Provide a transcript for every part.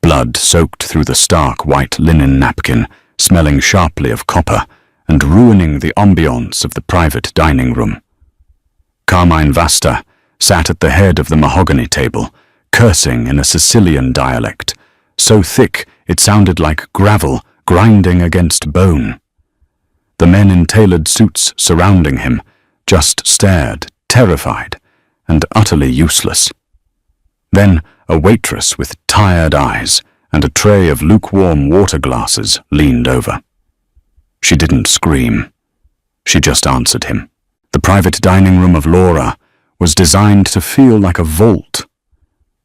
blood soaked through the stark white linen napkin, smelling sharply of copper and ruining the ambiance of the private dining room. Carmine Vasta sat at the head of the mahogany table, cursing in a Sicilian dialect, so thick it sounded like gravel grinding against bone. The men in tailored suits surrounding him just stared, terrified and utterly useless. Then a waitress with tired eyes and a tray of lukewarm water glasses leaned over. She didn't scream. She just answered him. The private dining room of Laura was designed to feel like a vault.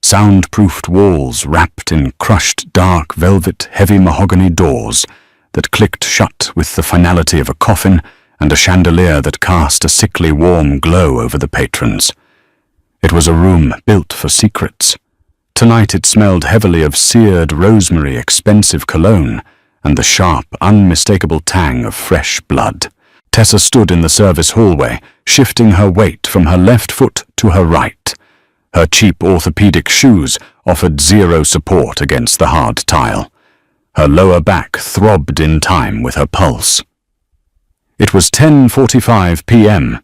Soundproofed walls wrapped in crushed dark velvet heavy mahogany doors that clicked shut with the finality of a coffin and a chandelier that cast a sickly warm glow over the patrons. It was a room built for secrets. Tonight it smelled heavily of seared rosemary, expensive cologne, and the sharp, unmistakable tang of fresh blood. Tessa stood in the service hallway, shifting her weight from her left foot to her right. Her cheap orthopedic shoes offered zero support against the hard tile. Her lower back throbbed in time with her pulse. It was 10:45 p.m.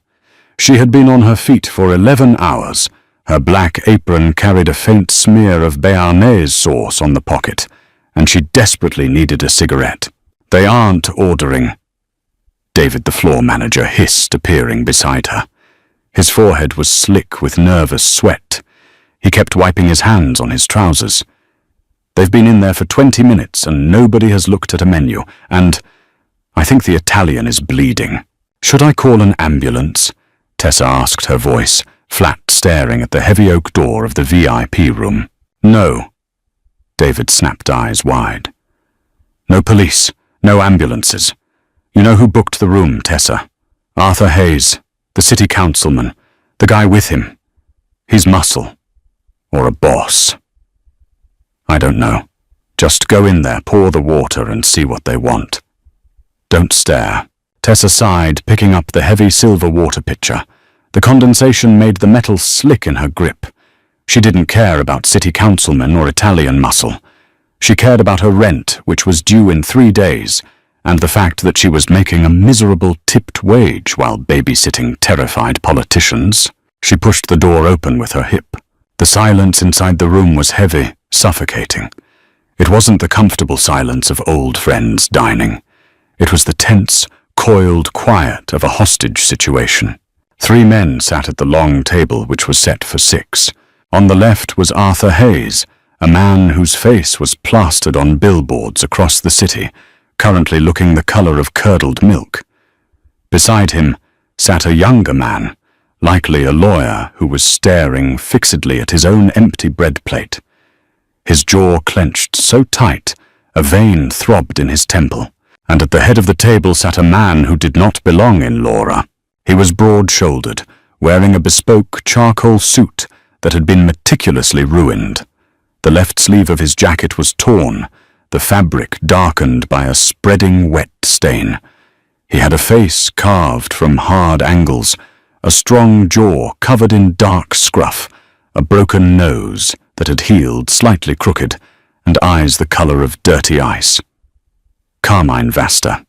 She had been on her feet for 11 hours. Her black apron carried a faint smear of béarnaise sauce on the pocket, and she desperately needed a cigarette. "They aren't ordering," David, the floor manager, hissed, appearing beside her. His forehead was slick with nervous sweat. He kept wiping his hands on his trousers. "They've been in there for 20 minutes and nobody has looked at a menu, and I think the Italian is bleeding." "Should I call an ambulance?" Tessa asked, her voice flat, staring at the heavy oak door of the VIP room. "No." David snapped eyes wide. "No police, no ambulances. You know who booked the room, Tessa? Arthur Hayes, the city councilman, the guy with him. He's muscle. Or a boss. I don't know. Just go in there, pour the water, and see what they want. Don't stare." Tessa sighed, picking up the heavy silver water pitcher. The condensation made the metal slick in her grip. She didn't care about city councilmen or Italian muscle. She cared about her rent, which was due in 3 days, and the fact that she was making a miserable tipped wage while babysitting terrified politicians. She pushed the door open with her hip. The silence inside the room was heavy, suffocating. It wasn't the comfortable silence of old friends dining. It was the tense, coiled quiet of a hostage situation. 3 men sat at the long table which was set for 6. On the left was Arthur Hayes, a man whose face was plastered on billboards across the city, currently looking the color of curdled milk. Beside him sat a younger man, likely a lawyer, who was staring fixedly at his own empty bread plate. His jaw clenched so tight, a vein throbbed in his temple, and at the head of the table sat a man who did not belong in Laura. He was broad-shouldered, wearing a bespoke charcoal suit that had been meticulously ruined. The left sleeve of his jacket was torn, the fabric darkened by a spreading wet stain. He had a face carved from hard angles, a strong jaw covered in dark scruff, a broken nose that had healed slightly crooked, and eyes the color of dirty ice. Carmine Vasta.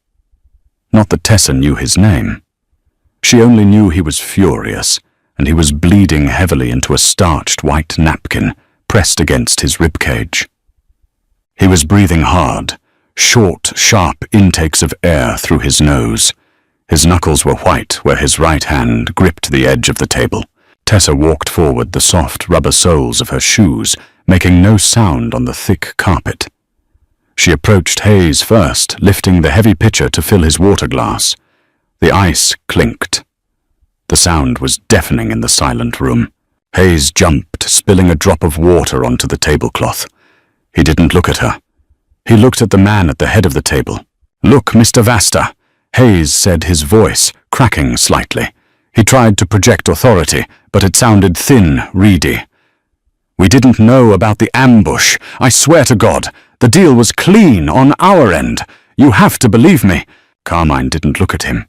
Not that Tessa knew his name. She only knew he was furious, and he was bleeding heavily into a starched white napkin pressed against his ribcage. He was breathing hard, short, sharp intakes of air through his nose. His knuckles were white where his right hand gripped the edge of the table. Tessa walked forward, the soft rubber soles of her shoes making no sound on the thick carpet. She approached Hayes first, lifting the heavy pitcher to fill his water glass. The ice clinked. The sound was deafening in the silent room. Hayes jumped, spilling a drop of water onto the tablecloth. He didn't look at her. He looked at the man at the head of the table. "Look, Mr. Vasta," Hayes said, his voice cracking slightly. He tried to project authority, but it sounded thin, reedy. "We didn't know about the ambush. I swear to God, the deal was clean on our end. You have to believe me." Carmine didn't look at him.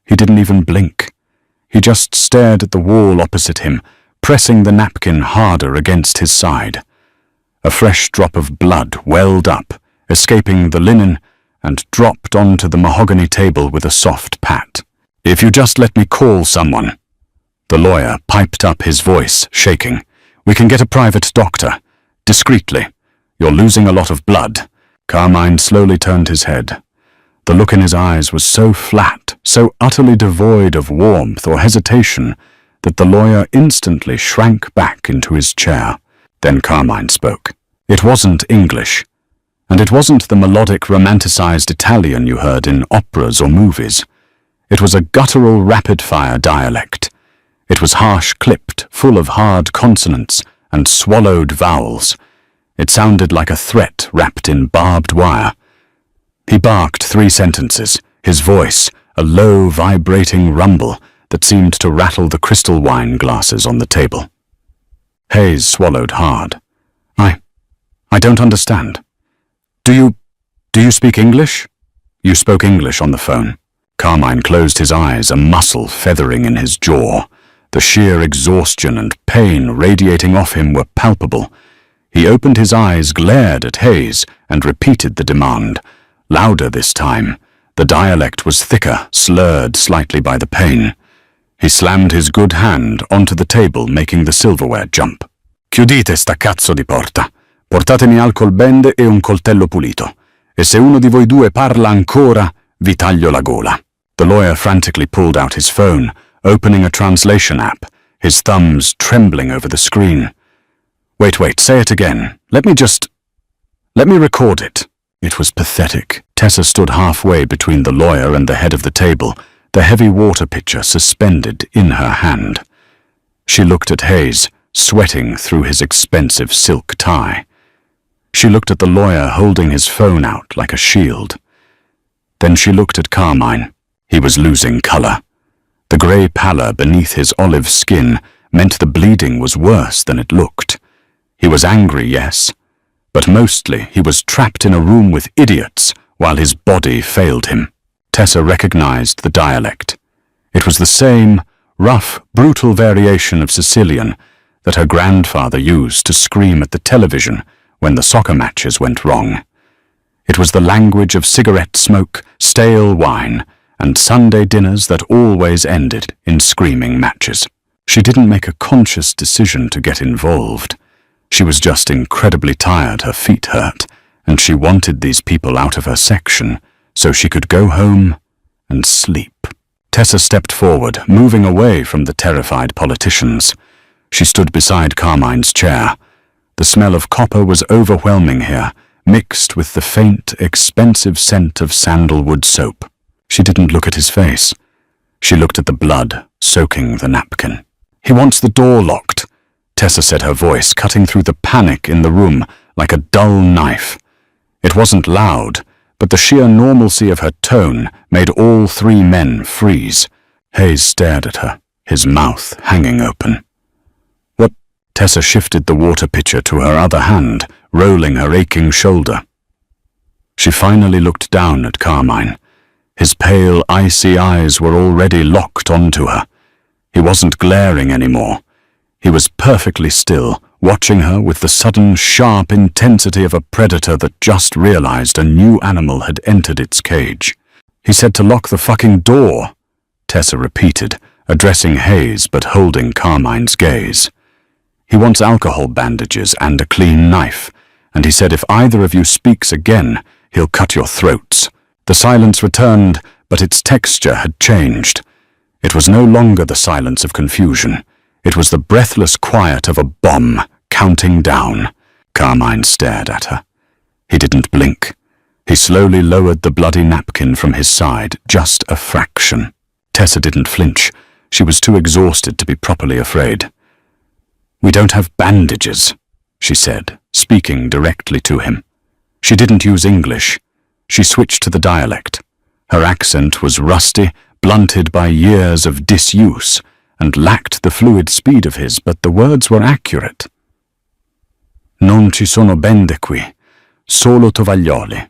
He didn't even blink. He just stared at the wall opposite him, pressing the napkin harder against his side. A fresh drop of blood welled up, escaping the linen, and dropped onto the mahogany table with a soft pat. "If you just let me call someone." The lawyer piped up, his voice shaking. "We can get a private doctor. Discreetly. You're losing a lot of blood." Carmine slowly turned his head. The look in his eyes was so flat, so utterly devoid of warmth or hesitation, that the lawyer instantly shrank back into his chair. Then Carmine spoke. It wasn't English, and it wasn't the melodic, romanticized Italian you heard in operas or movies. It was a guttural, rapid-fire dialect. It was harsh-clipped, full of hard consonants and swallowed vowels. It sounded like a threat wrapped in barbed wire. He barked 3 sentences, his voice a low, vibrating rumble that seemed to rattle the crystal wine glasses on the table. Hayes swallowed hard. I don't understand. Do you speak English?" "You spoke English on the phone." Carmine closed his eyes, a muscle feathering in his jaw. The sheer exhaustion and pain radiating off him were palpable. He opened his eyes, glared at Hayes, and repeated the demand. Louder this time. The dialect was thicker, slurred slightly by the pain. He slammed his good hand onto the table, making the silverware jump. "Chiudite sta cazzo di porta. Portatemi alcol bende e un coltello pulito. E se uno di voi due parla ancora, vi taglio la gola." The lawyer frantically pulled out his phone, opening a translation app, his thumbs trembling over the screen. Wait, say it again. Let me record it." It was pathetic. Tessa stood halfway between the lawyer and the head of the table, the heavy water pitcher suspended in her hand. She looked at Hayes, sweating through his expensive silk tie. She looked at the lawyer holding his phone out like a shield. Then she looked at Carmine. He was losing color. The grey pallor beneath his olive skin meant the bleeding was worse than it looked. He was angry, yes, but mostly he was trapped in a room with idiots while his body failed him. Tessa recognized the dialect. It was the same rough, brutal variation of Sicilian that her grandfather used to scream at the television when the soccer matches went wrong. It was the language of cigarette smoke, stale wine, and Sunday dinners that always ended in screaming matches. She didn't make a conscious decision to get involved. She was just incredibly tired, her feet hurt, and she wanted these people out of her section so she could go home and sleep. Tessa stepped forward, moving away from the terrified politicians. She stood beside Carmine's chair. The smell of copper was overwhelming here, mixed with the faint, expensive scent of sandalwood soap. She didn't look at his face. She looked at the blood soaking the napkin. "He wants the door locked," Tessa said, her voice cutting through the panic in the room like a dull knife. It wasn't loud, but the sheer normalcy of her tone made all 3 men freeze. Hayes stared at her, his mouth hanging open. "What?" Tessa shifted the water pitcher to her other hand, rolling her aching shoulder. She finally looked down at Carmine. His pale, icy eyes were already locked onto her. He wasn't glaring anymore. He was perfectly still, watching her with the sudden, sharp intensity of a predator that just realized a new animal had entered its cage. "He said to lock the fucking door," Tessa repeated, addressing Hayes but holding Carmine's gaze. "He wants alcohol bandages and a clean knife, and he said if either of you speaks again, he'll cut your throats." The silence returned, but its texture had changed. It was no longer the silence of confusion. It was the breathless quiet of a bomb counting down. Carmine stared at her. He didn't blink. He slowly lowered the bloody napkin from his side, just a fraction. Tessa didn't flinch. She was too exhausted to be properly afraid. "We don't have bandages," she said, speaking directly to him. She didn't use English. She switched to the dialect. Her accent was rusty, blunted by years of disuse, and lacked the fluid speed of his, but the words were accurate. "Non ci sono bende qui, solo tovaglioli,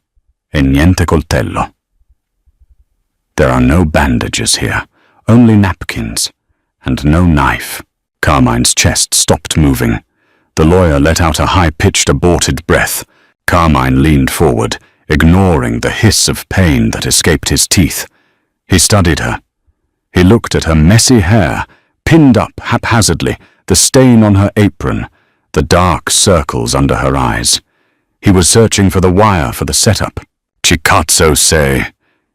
e niente coltello." "There are no bandages here, only napkins, and no knife." Carmine's chest stopped moving. The lawyer let out a high-pitched, aborted breath. Carmine leaned forward, ignoring the hiss of pain that escaped his teeth. He studied her. He looked at her messy hair, pinned up haphazardly, the stain on her apron, the dark circles under her eyes. He was searching for the wire for the setup. "Cazzo sei,"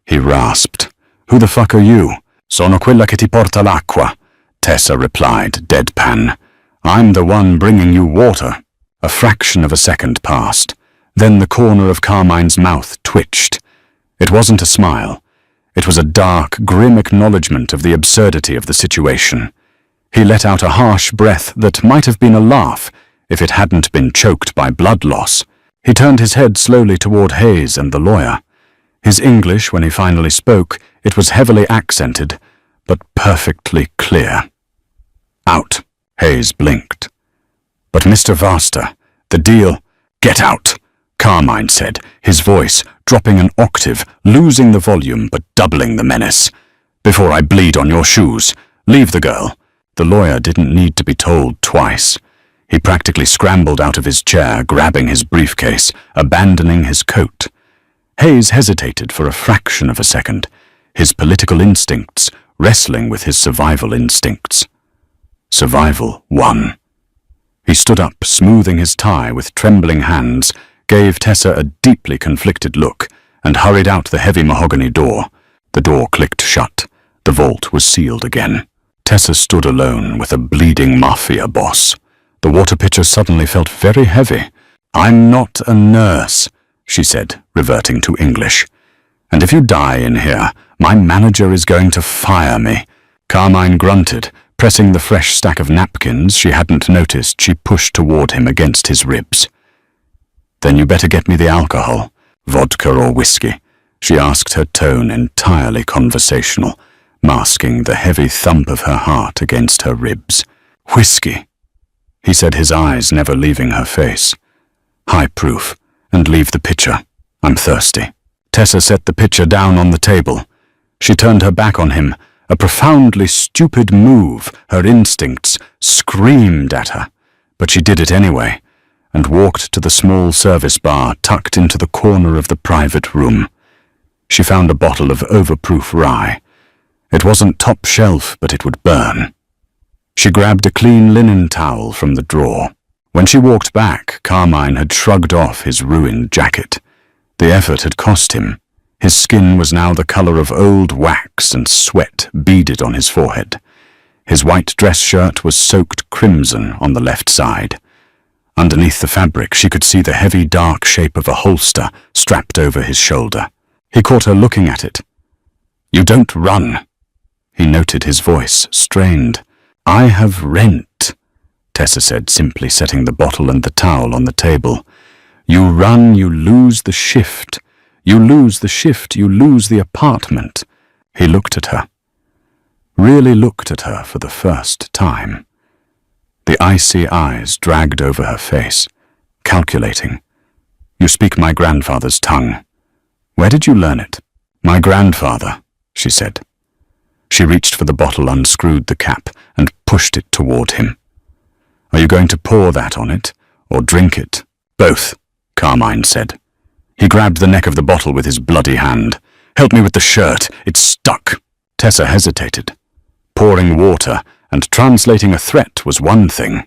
he rasped. "Who the fuck are you?" "Sono quella che ti porta l'acqua," Tessa replied, deadpan. "I'm the one bringing you water." A fraction of a second passed. Then the corner of Carmine's mouth twitched. It wasn't a smile. It was a dark, grim acknowledgement of the absurdity of the situation. He let out a harsh breath that might have been a laugh if it hadn't been choked by blood loss. He turned his head slowly toward Hayes and the lawyer. His English, when he finally spoke, it was heavily accented, but perfectly clear. "Out," Hayes blinked. "But Mr. Vaster, the deal—" "Get out," Carmine said, his voice dropping an octave, losing the volume but doubling the menace. "Before I bleed on your shoes. Leave the girl." The lawyer didn't need to be told twice. He practically scrambled out of his chair, grabbing his briefcase, abandoning his coat. Hayes hesitated for a fraction of a second, his political instincts wrestling with his survival instincts. Survival won. He stood up, smoothing his tie with trembling hands, gave Tessa a deeply conflicted look, and hurried out the heavy mahogany door. The door clicked shut. The vault was sealed again. Tessa stood alone with a bleeding Mafia Boss. The water pitcher suddenly felt very heavy. "I'm not a nurse," she said, reverting to English. "And if you die in here, my manager is going to fire me." Carmine grunted, pressing the fresh stack of napkins she hadn't noticed she pushed toward him against his ribs. "Then you better get me the alcohol, vodka or whiskey," she asked, her tone entirely conversational, masking the heavy thump of her heart against her ribs. "Whiskey," he said, his eyes never leaving her face. "High proof, and leave the pitcher. I'm thirsty." Tessa set the pitcher down on the table. She turned her back on him, a profoundly stupid move. Her instincts screamed at her, but she did it anyway, and walked to the small service bar tucked into the corner of the private room. She found a bottle of overproof rye. It wasn't top shelf, but it would burn. She grabbed a clean linen towel from the drawer. When she walked back, Carmine had shrugged off his ruined jacket. The effort had cost him. His skin was now the color of old wax, and sweat beaded on his forehead. His white dress shirt was soaked crimson on the left side. Underneath the fabric, she could see the heavy, dark shape of a holster strapped over his shoulder. He caught her looking at it. "You don't run." He noted his voice, strained. "I have rent," Tessa said, simply setting the bottle and the towel on the table. "You run, you lose the shift. You lose the shift, you lose the apartment." He looked at her. Really looked at her for the first time. The icy eyes dragged over her face, calculating. "You speak my grandfather's tongue. Where did you learn it?" "My grandfather," she said. She reached for the bottle, unscrewed the cap, and pushed it toward him. "Are you going to pour that on it, or drink it?" "Both," Carmine said. He grabbed the neck of the bottle with his bloody hand. "Help me with the shirt. It's stuck." Tessa hesitated. Pouring water and translating a threat was one thing.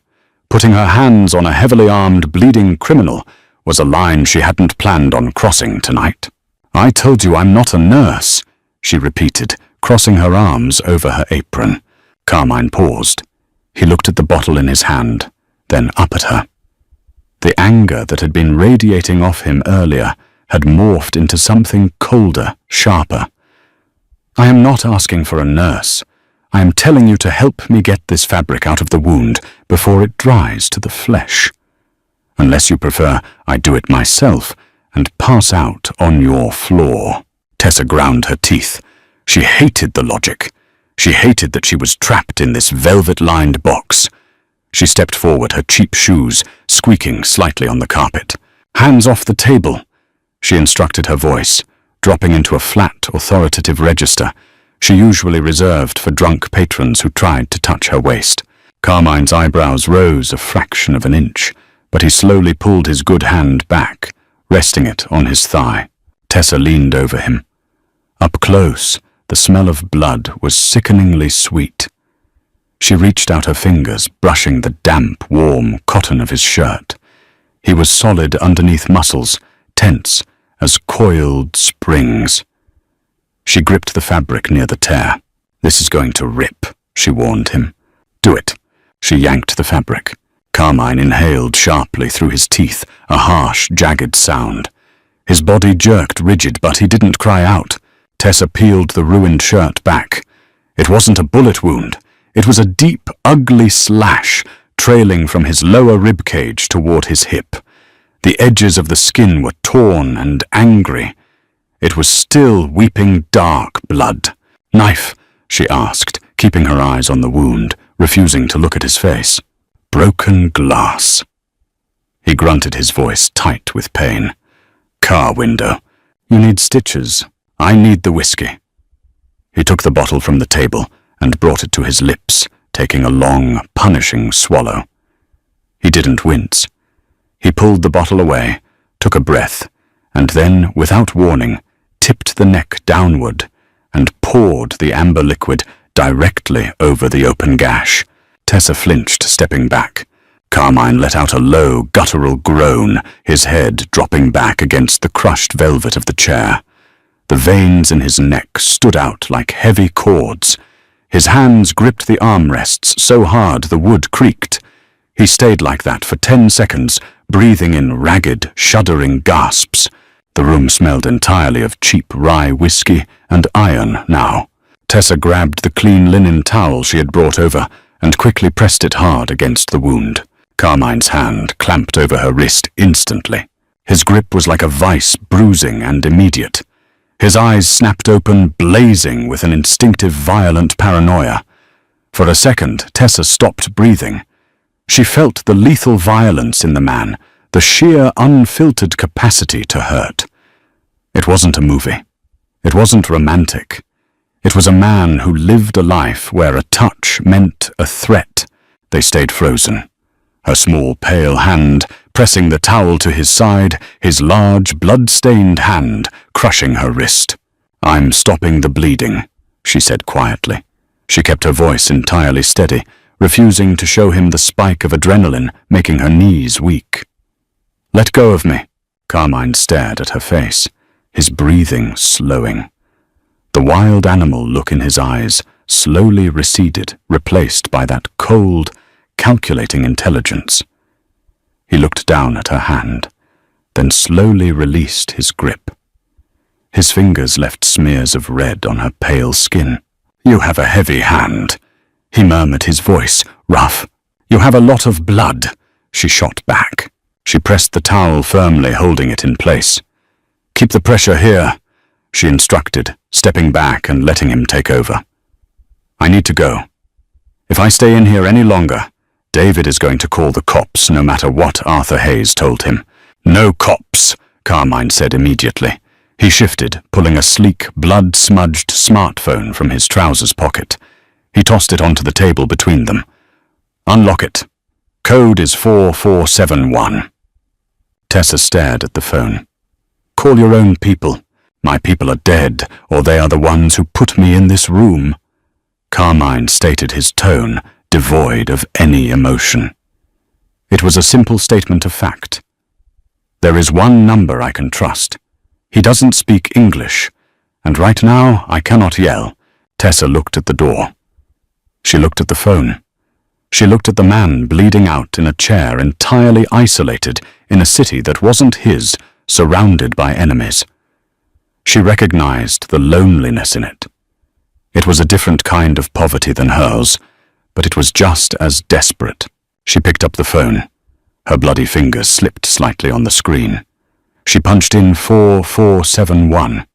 Putting her hands on a heavily armed, bleeding criminal was a line she hadn't planned on crossing tonight. "I told you I'm not a nurse," she repeated, crossing her arms over her apron. Carmine paused. He looked at the bottle in his hand, then up at her. The anger that had been radiating off him earlier had morphed into something colder, sharper. "I am not asking for a nurse. I am telling you to help me get this fabric out of the wound before it dries to the flesh. Unless you prefer, I do it myself and pass out on your floor." Tessa ground her teeth. She hated the logic. She hated that she was trapped in this velvet-lined box. She stepped forward, her cheap shoes squeaking slightly on the carpet. "Hands off the table," she instructed, her voice dropping into a flat, authoritative register she usually reserved for drunk patrons who tried to touch her waist. Carmine's eyebrows rose a fraction of an inch, but he slowly pulled his good hand back, resting it on his thigh. Tessa leaned over him. Up close, the smell of blood was sickeningly sweet. She reached out her fingers, brushing the damp, warm cotton of his shirt. He was solid underneath muscles, tense as coiled springs. She gripped the fabric near the tear. "This is going to rip," she warned him. "Do it." She yanked the fabric. Carmine inhaled sharply through his teeth, a harsh, jagged sound. His body jerked rigid, but he didn't cry out. Tessa peeled the ruined shirt back. It wasn't a bullet wound. It was a deep, ugly slash, trailing from his lower ribcage toward his hip. The edges of the skin were torn and angry. It was still weeping dark blood. "Knife?" she asked, keeping her eyes on the wound, refusing to look at his face. "Broken glass." He grunted, his voice tight with pain. "Car window. You need stitches. I need the whiskey." He took the bottle from the table and brought it to his lips, taking a long, punishing swallow. He didn't wince. He pulled the bottle away, took a breath, and then, without warning, tipped the neck downward and poured the amber liquid directly over the open gash. Tessa flinched, stepping back. Carmine let out a low, guttural groan, his head dropping back against the crushed velvet of the chair. The veins in his neck stood out like heavy cords. His hands gripped the armrests so hard the wood creaked. He stayed like that for 10 seconds, breathing in ragged, shuddering gasps. The room smelled entirely of cheap rye whiskey and iron now. Tessa grabbed the clean linen towel she had brought over and quickly pressed it hard against the wound. Carmine's hand clamped over her wrist instantly. His grip was like a vice, bruising and immediate. His eyes snapped open, blazing with an instinctive, violent paranoia. For a second, Tessa stopped breathing. She felt the lethal violence in the man, the sheer, unfiltered capacity to hurt. It wasn't a movie. It wasn't romantic. It was a man who lived a life where a touch meant a threat. They stayed frozen. Her small, pale hand pressing the towel to his side, his large, blood-stained hand crushing her wrist. "I'm stopping the bleeding," she said quietly. She kept her voice entirely steady, refusing to show him the spike of adrenaline making her knees weak. "Let go of me." Carmine stared at her face, his breathing slowing. The wild animal look in his eyes slowly receded, replaced by that cold, calculating intelligence. He looked down at her hand, then slowly released his grip. His fingers left smears of red on her pale skin. "You have a heavy hand," he murmured, his voice rough. "You have a lot of blood," she shot back. She pressed the towel firmly, holding it in place. "Keep the pressure here," she instructed, stepping back and letting him take over. "I need to go. If I stay in here any longer, David is going to call the cops, no matter what Arthur Hayes told him." "No cops," Carmine said immediately. He shifted, pulling a sleek, blood-smudged smartphone from his trousers pocket. He tossed it onto the table between them. "Unlock it. Code is 4471. Tessa stared at the phone. "Call your own people. My people are dead, or they are the ones who put me in this room." Carmine stated, his tone devoid of any emotion. It was a simple statement of fact. "There is one number I can trust. He doesn't speak English, and right now I cannot yell." Tessa looked at the door. She looked at the phone. She looked at the man bleeding out in a chair, entirely isolated in a city that wasn't his, surrounded by enemies. She recognized the loneliness in it. It was a different kind of poverty than hers, but it was just as desperate. She picked up the phone. Her bloody fingers slipped slightly on the screen. She punched in 4471.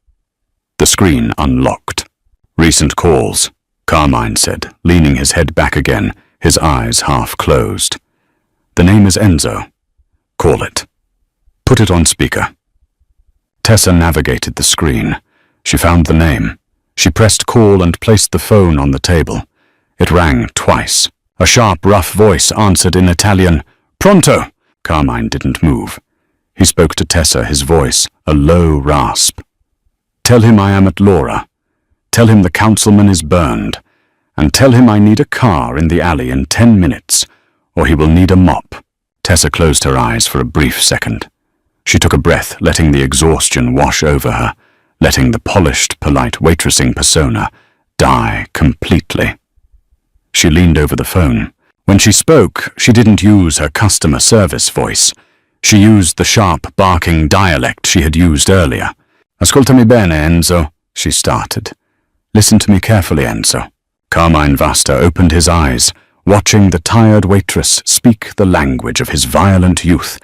The screen unlocked. "Recent calls," Carmine said, leaning his head back again, his eyes half closed. "The name is Enzo. Call it. Put it on speaker." Tessa navigated the screen. She found the name. She pressed call and placed the phone on the table. It rang twice. A sharp, rough voice answered in Italian, "Pronto!" Carmine didn't move. He spoke to Tessa, his voice a low rasp. "Tell him I am at Laura. Tell him the councilman is burned. And tell him I need a car in the alley in 10 minutes, or he will need a mop." Tessa closed her eyes for a brief second. She took a breath, letting the exhaustion wash over her, letting the polished, polite waitressing persona die completely. She leaned over the phone. When she spoke, she didn't use her customer service voice. She used the sharp, barking dialect she had used earlier. "Ascoltami bene, Enzo," she started. "Listen to me carefully, Enzo." Carmine Vasta opened his eyes, watching the tired waitress speak the language of his violent youth,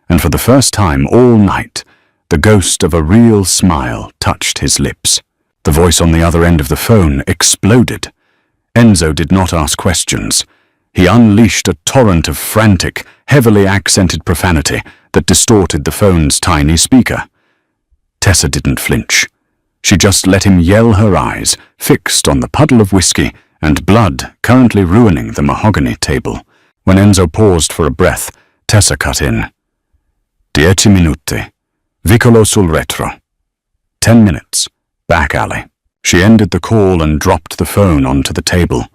and for the first time all night, the ghost of a real smile touched his lips. The voice on the other end of the phone exploded. Enzo did not ask questions. He unleashed a torrent of frantic, heavily accented profanity that distorted the phone's tiny speaker. Tessa didn't flinch. She just let him yell, her eyes fixed on the puddle of whiskey and blood currently ruining the mahogany table. When Enzo paused for a breath, Tessa cut in. 10 minuti. Vicolo sul retro. 10 minutes. Back alley. She ended the call and dropped the phone onto the table.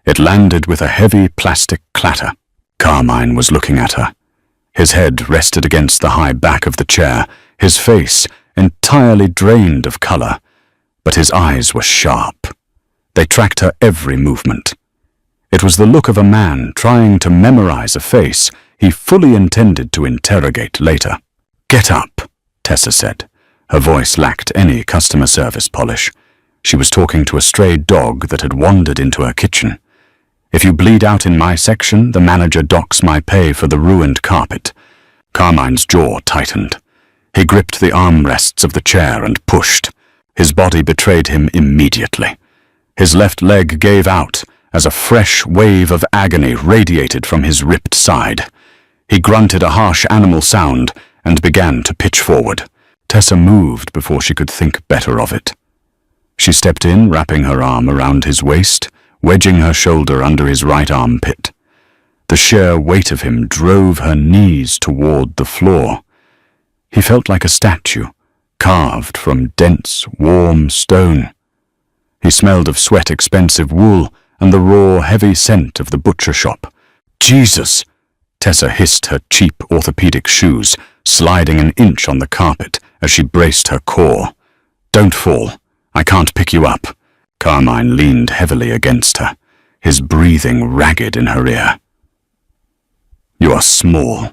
It landed with a heavy plastic clatter. Carmine was looking at her. His head rested against the high back of the chair, his face entirely drained of color, but his eyes were sharp. They tracked her every movement. It was the look of a man trying to memorize a face he fully intended to interrogate later. "Get up," Tessa said. Her voice lacked any customer service polish. She was talking to a stray dog that had wandered into her kitchen. "If you bleed out in my section, the manager docks my pay for the ruined carpet." Carmine's jaw tightened. He gripped the armrests of the chair and pushed. His body betrayed him immediately. His left leg gave out as a fresh wave of agony radiated from his ripped side. He grunted a harsh animal sound and began to pitch forward. Tessa moved before she could think better of it. She stepped in, wrapping her arm around his waist, wedging her shoulder under his right armpit. The sheer weight of him drove her knees toward the floor. He felt like a statue, carved from dense, warm stone. He smelled of sweat, expensive wool, and the raw, heavy scent of the butcher shop. "Jesus!" Tessa hissed her cheap orthopedic shoes, sliding an inch on the carpet as she braced her core. "Don't fall. I can't pick you up." Carmine leaned heavily against her, his breathing ragged in her ear. "You are small."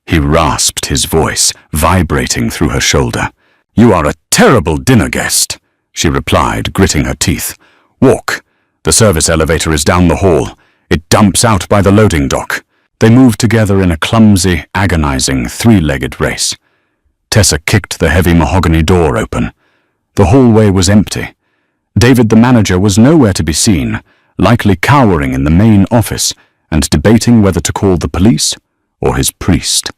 He rasped his voice, vibrating through her shoulder. "You are a terrible dinner guest," she replied, gritting her teeth. "Walk. The service elevator is down the hall. It dumps out by the loading dock." They moved together in a clumsy, agonizing, three-legged race. Tessa kicked the heavy mahogany door open. The hallway was empty. David the manager was nowhere to be seen, likely cowering in the main office and debating whether to call the police or his priest.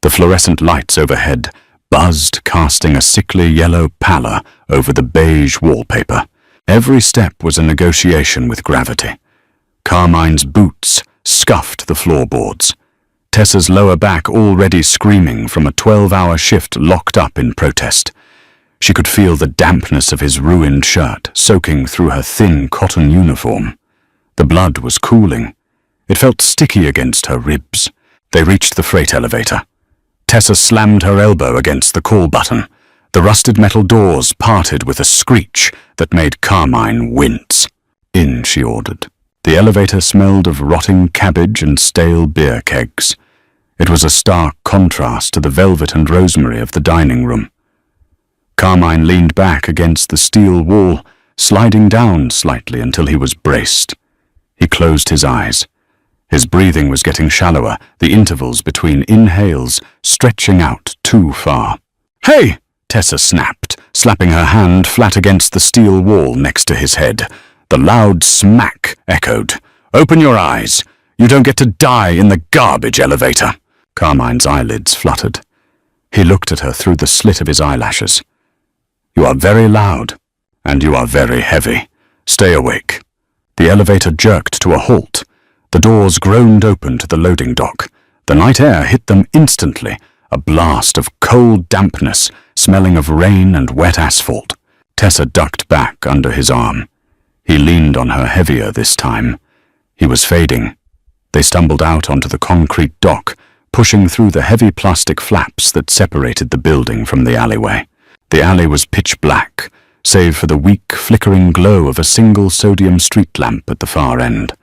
The fluorescent lights overhead buzzed, casting a sickly yellow pallor over the beige wallpaper. Every step was a negotiation with gravity. Carmine's boots scuffed the floorboards. Tessa's lower back already screaming from a 12-hour shift locked up in protest. She could feel the dampness of his ruined shirt soaking through her thin cotton uniform. The blood was cooling. It felt sticky against her ribs. They reached the freight elevator. Tessa slammed her elbow against the call button. The rusted metal doors parted with a screech that made Carmine wince. "In," she ordered. The elevator smelled of rotting cabbage and stale beer kegs. It was a stark contrast to the velvet and rosemary of the dining room. Carmine leaned back against the steel wall, sliding down slightly until he was braced. He closed his eyes. His breathing was getting shallower, the intervals between inhales stretching out too far. "Hey!" Tessa snapped, slapping her hand flat against the steel wall next to his head. The loud smack echoed. "Open your eyes. You don't get to die in the garbage elevator." Carmine's eyelids fluttered. He looked at her through the slit of his eyelashes. "You are very loud, and you are very heavy. Stay awake." The elevator jerked to a halt. The doors groaned open to the loading dock. The night air hit them instantly, a blast of cold dampness, smelling of rain and wet asphalt. Tessa ducked back under his arm. He leaned on her heavier this time. He was fading. They stumbled out onto the concrete dock, pushing through the heavy plastic flaps that separated the building from the alleyway. The alley was pitch black, save for the weak, flickering glow of a single sodium street lamp at the far end.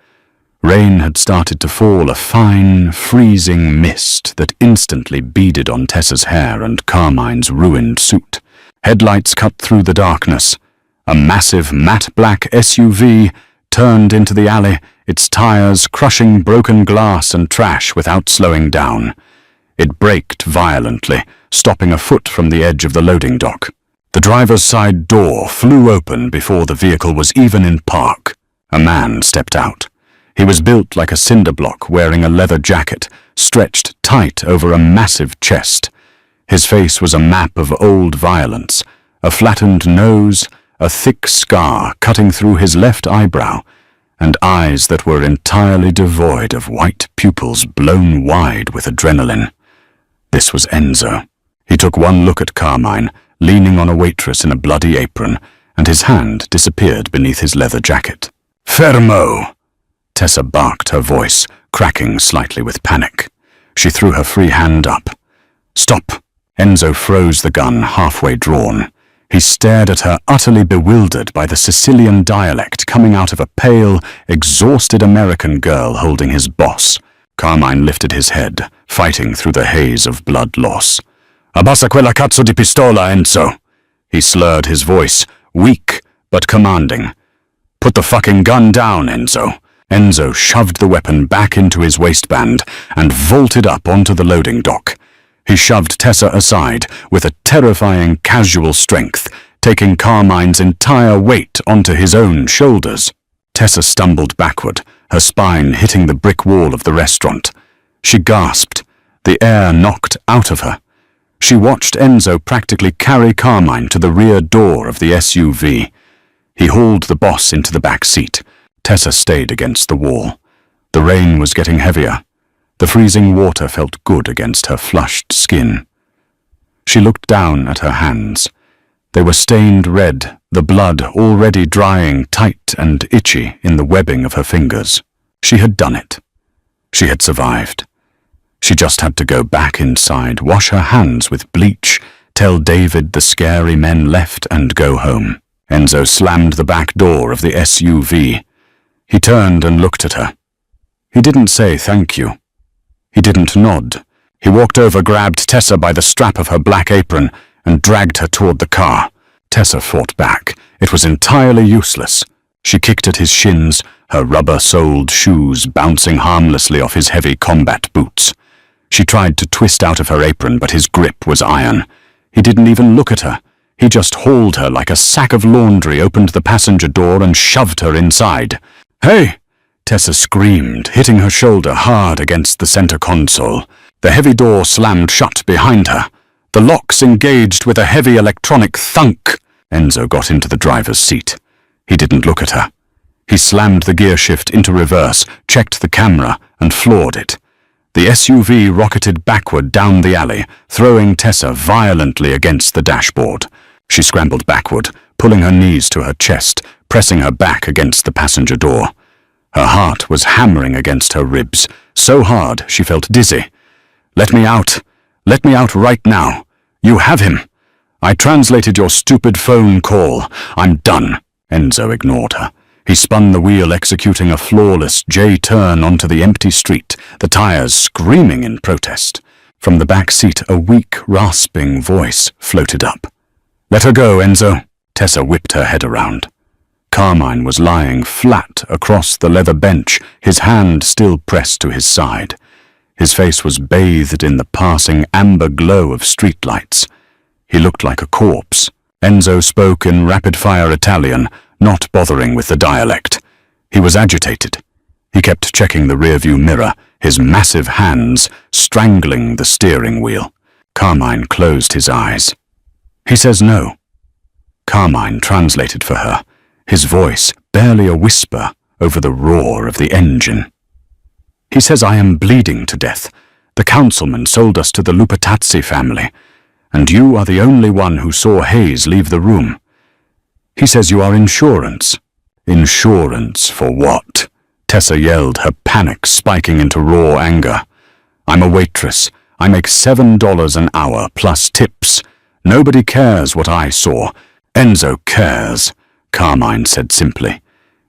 Rain had started to fall, a fine, freezing mist that instantly beaded on Tessa's hair and Carmine's ruined suit. Headlights cut through the darkness. A massive matte black SUV turned into the alley, its tires crushing broken glass and trash without slowing down. It braked violently, stopping a foot from the edge of the loading dock. The driver's side door flew open before the vehicle was even in park. A man stepped out. He was built like a cinder block, wearing a leather jacket, stretched tight over a massive chest. His face was a map of old violence, a flattened nose, a thick scar cutting through his left eyebrow, and eyes that were entirely devoid of white pupils blown wide with adrenaline. This was Enzo. He took one look at Carmine, leaning on a waitress in a bloody apron, and his hand disappeared beneath his leather jacket. "Fermo!" Tessa barked, her voice cracking slightly with panic. She threw her free hand up. "Stop!" Enzo froze the gun, halfway drawn. He stared at her, utterly bewildered by the Sicilian dialect coming out of a pale, exhausted American girl holding his boss. Carmine lifted his head, fighting through the haze of blood loss. "Abbassa quella cazzo di pistola, Enzo!" He slurred his voice, weak but commanding. "Put the fucking gun down, Enzo." Enzo shoved the weapon back into his waistband and vaulted up onto the loading dock. He shoved Tessa aside with a terrifying casual strength, taking Carmine's entire weight onto his own shoulders. Tessa stumbled backward, her spine hitting the brick wall of the restaurant. She gasped, the air knocked out of her. She watched Enzo practically carry Carmine to the rear door of the SUV. He hauled the boss into the back seat. Tessa stayed against the wall. The rain was getting heavier. The freezing water felt good against her flushed skin. She looked down at her hands. They were stained red, the blood already drying tight and itchy in the webbing of her fingers. She had done it. She had survived. She just had to go back inside, wash her hands with bleach, tell David the scary men left, and go home. Enzo slammed the back door of the SUV. He turned and looked at her. He didn't say thank you. He didn't nod. He walked over, grabbed Tessa by the strap of her black apron, and dragged her toward the car. Tessa fought back. It was entirely useless. She kicked at his shins, her rubber-soled shoes bouncing harmlessly off his heavy combat boots. She tried to twist out of her apron, but his grip was iron. He didn't even look at her. He just hauled her like a sack of laundry, opened the passenger door, and shoved her inside. "Hey!" Tessa screamed, hitting her shoulder hard against the center console. The heavy door slammed shut behind her. The locks engaged with a heavy electronic thunk. Enzo got into the driver's seat. He didn't look at her. He slammed the gear shift into reverse, checked the camera, and floored it. The SUV rocketed backward down the alley, throwing Tessa violently against the dashboard. She scrambled backward, pulling her knees to her chest, pressing her back against the passenger door. Her heart was hammering against her ribs, so hard she felt dizzy. "Let me out. Let me out right now. You have him. I translated your stupid phone call. I'm done." Enzo ignored her. He spun the wheel, executing a flawless J-turn onto the empty street, the tires screaming in protest. From the back seat, a weak, rasping voice floated up. "Let her go, Enzo." Tessa whipped her head around. Carmine was lying flat across the leather bench, his hand still pressed to his side. His face was bathed in the passing amber glow of streetlights. He looked like a corpse. Enzo spoke in rapid-fire Italian, not bothering with the dialect. He was agitated. He kept checking the rearview mirror, his massive hands strangling the steering wheel. Carmine closed his eyes. "He says no." Carmine translated for her, his voice barely a whisper over the roar of the engine. He says I am bleeding to death. The councilman sold us to the Lupatazzi family, and you are the only one who saw Hayes leave the room. He says you are insurance. Insurance for what? Tessa yelled, her panic spiking into raw anger. I'm a waitress. I make $7 an hour plus tips. Nobody cares what I saw. Enzo cares, Carmine said simply.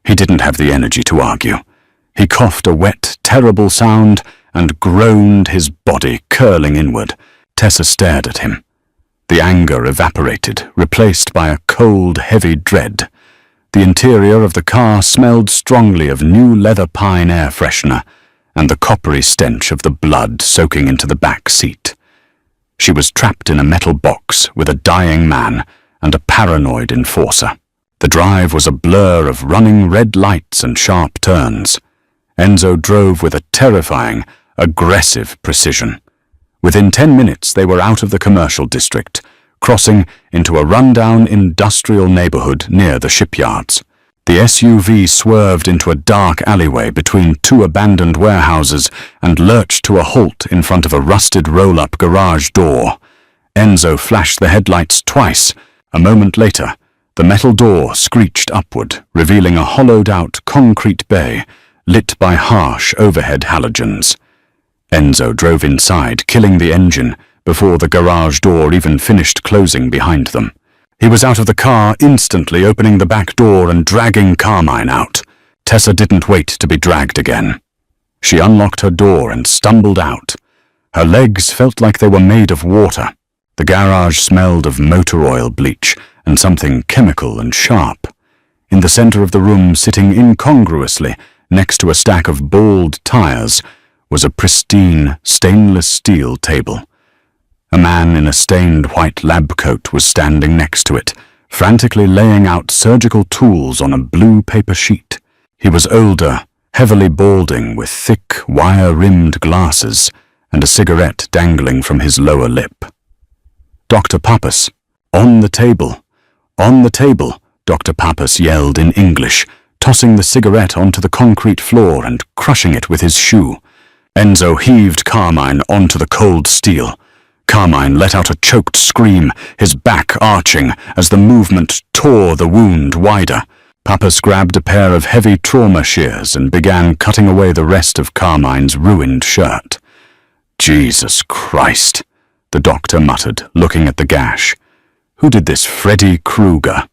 He didn't have the energy to argue. He coughed a wet, terrible sound and groaned, his body curling inward. Tessa stared at him. The anger evaporated, replaced by a cold, heavy dread. The interior of the car smelled strongly of new leather pine air freshener and the coppery stench of the blood soaking into the back seat. She was trapped in a metal box with a dying man and a paranoid enforcer. The drive was a blur of running red lights and sharp turns. Enzo drove with a terrifying, aggressive precision. Within 10 minutes they were out of the commercial district, crossing into a rundown industrial neighborhood near the shipyards. The SUV swerved into a dark alleyway between two abandoned warehouses and lurched to a halt in front of a rusted roll-up garage door. Enzo flashed the headlights twice. A moment later, the metal door screeched upward, revealing a hollowed-out concrete bay lit by harsh overhead halogens. Enzo drove inside, killing the engine before the garage door even finished closing behind them. He was out of the car instantly, opening the back door and dragging Carmine out. Tessa didn't wait to be dragged again. She unlocked her door and stumbled out. Her legs felt like they were made of water. The garage smelled of motor oil bleach and something chemical and sharp. In the center of the room, sitting incongruously next to a stack of bald tires, was a pristine stainless steel table. A man in a stained white lab coat was standing next to it, frantically laying out surgical tools on a blue paper sheet. He was older, heavily balding, with thick, wire-rimmed glasses and a cigarette dangling from his lower lip. Dr. Pappas, on the table, Dr. Pappas yelled in English, tossing the cigarette onto the concrete floor and crushing it with his shoe. Enzo heaved Carmine onto the cold steel. Carmine let out a choked scream, his back arching as the movement tore the wound wider. Pappas grabbed a pair of heavy trauma shears and began cutting away the rest of Carmine's ruined shirt. Jesus Christ, the doctor muttered, looking at the gash. Who did this, Freddy Krueger?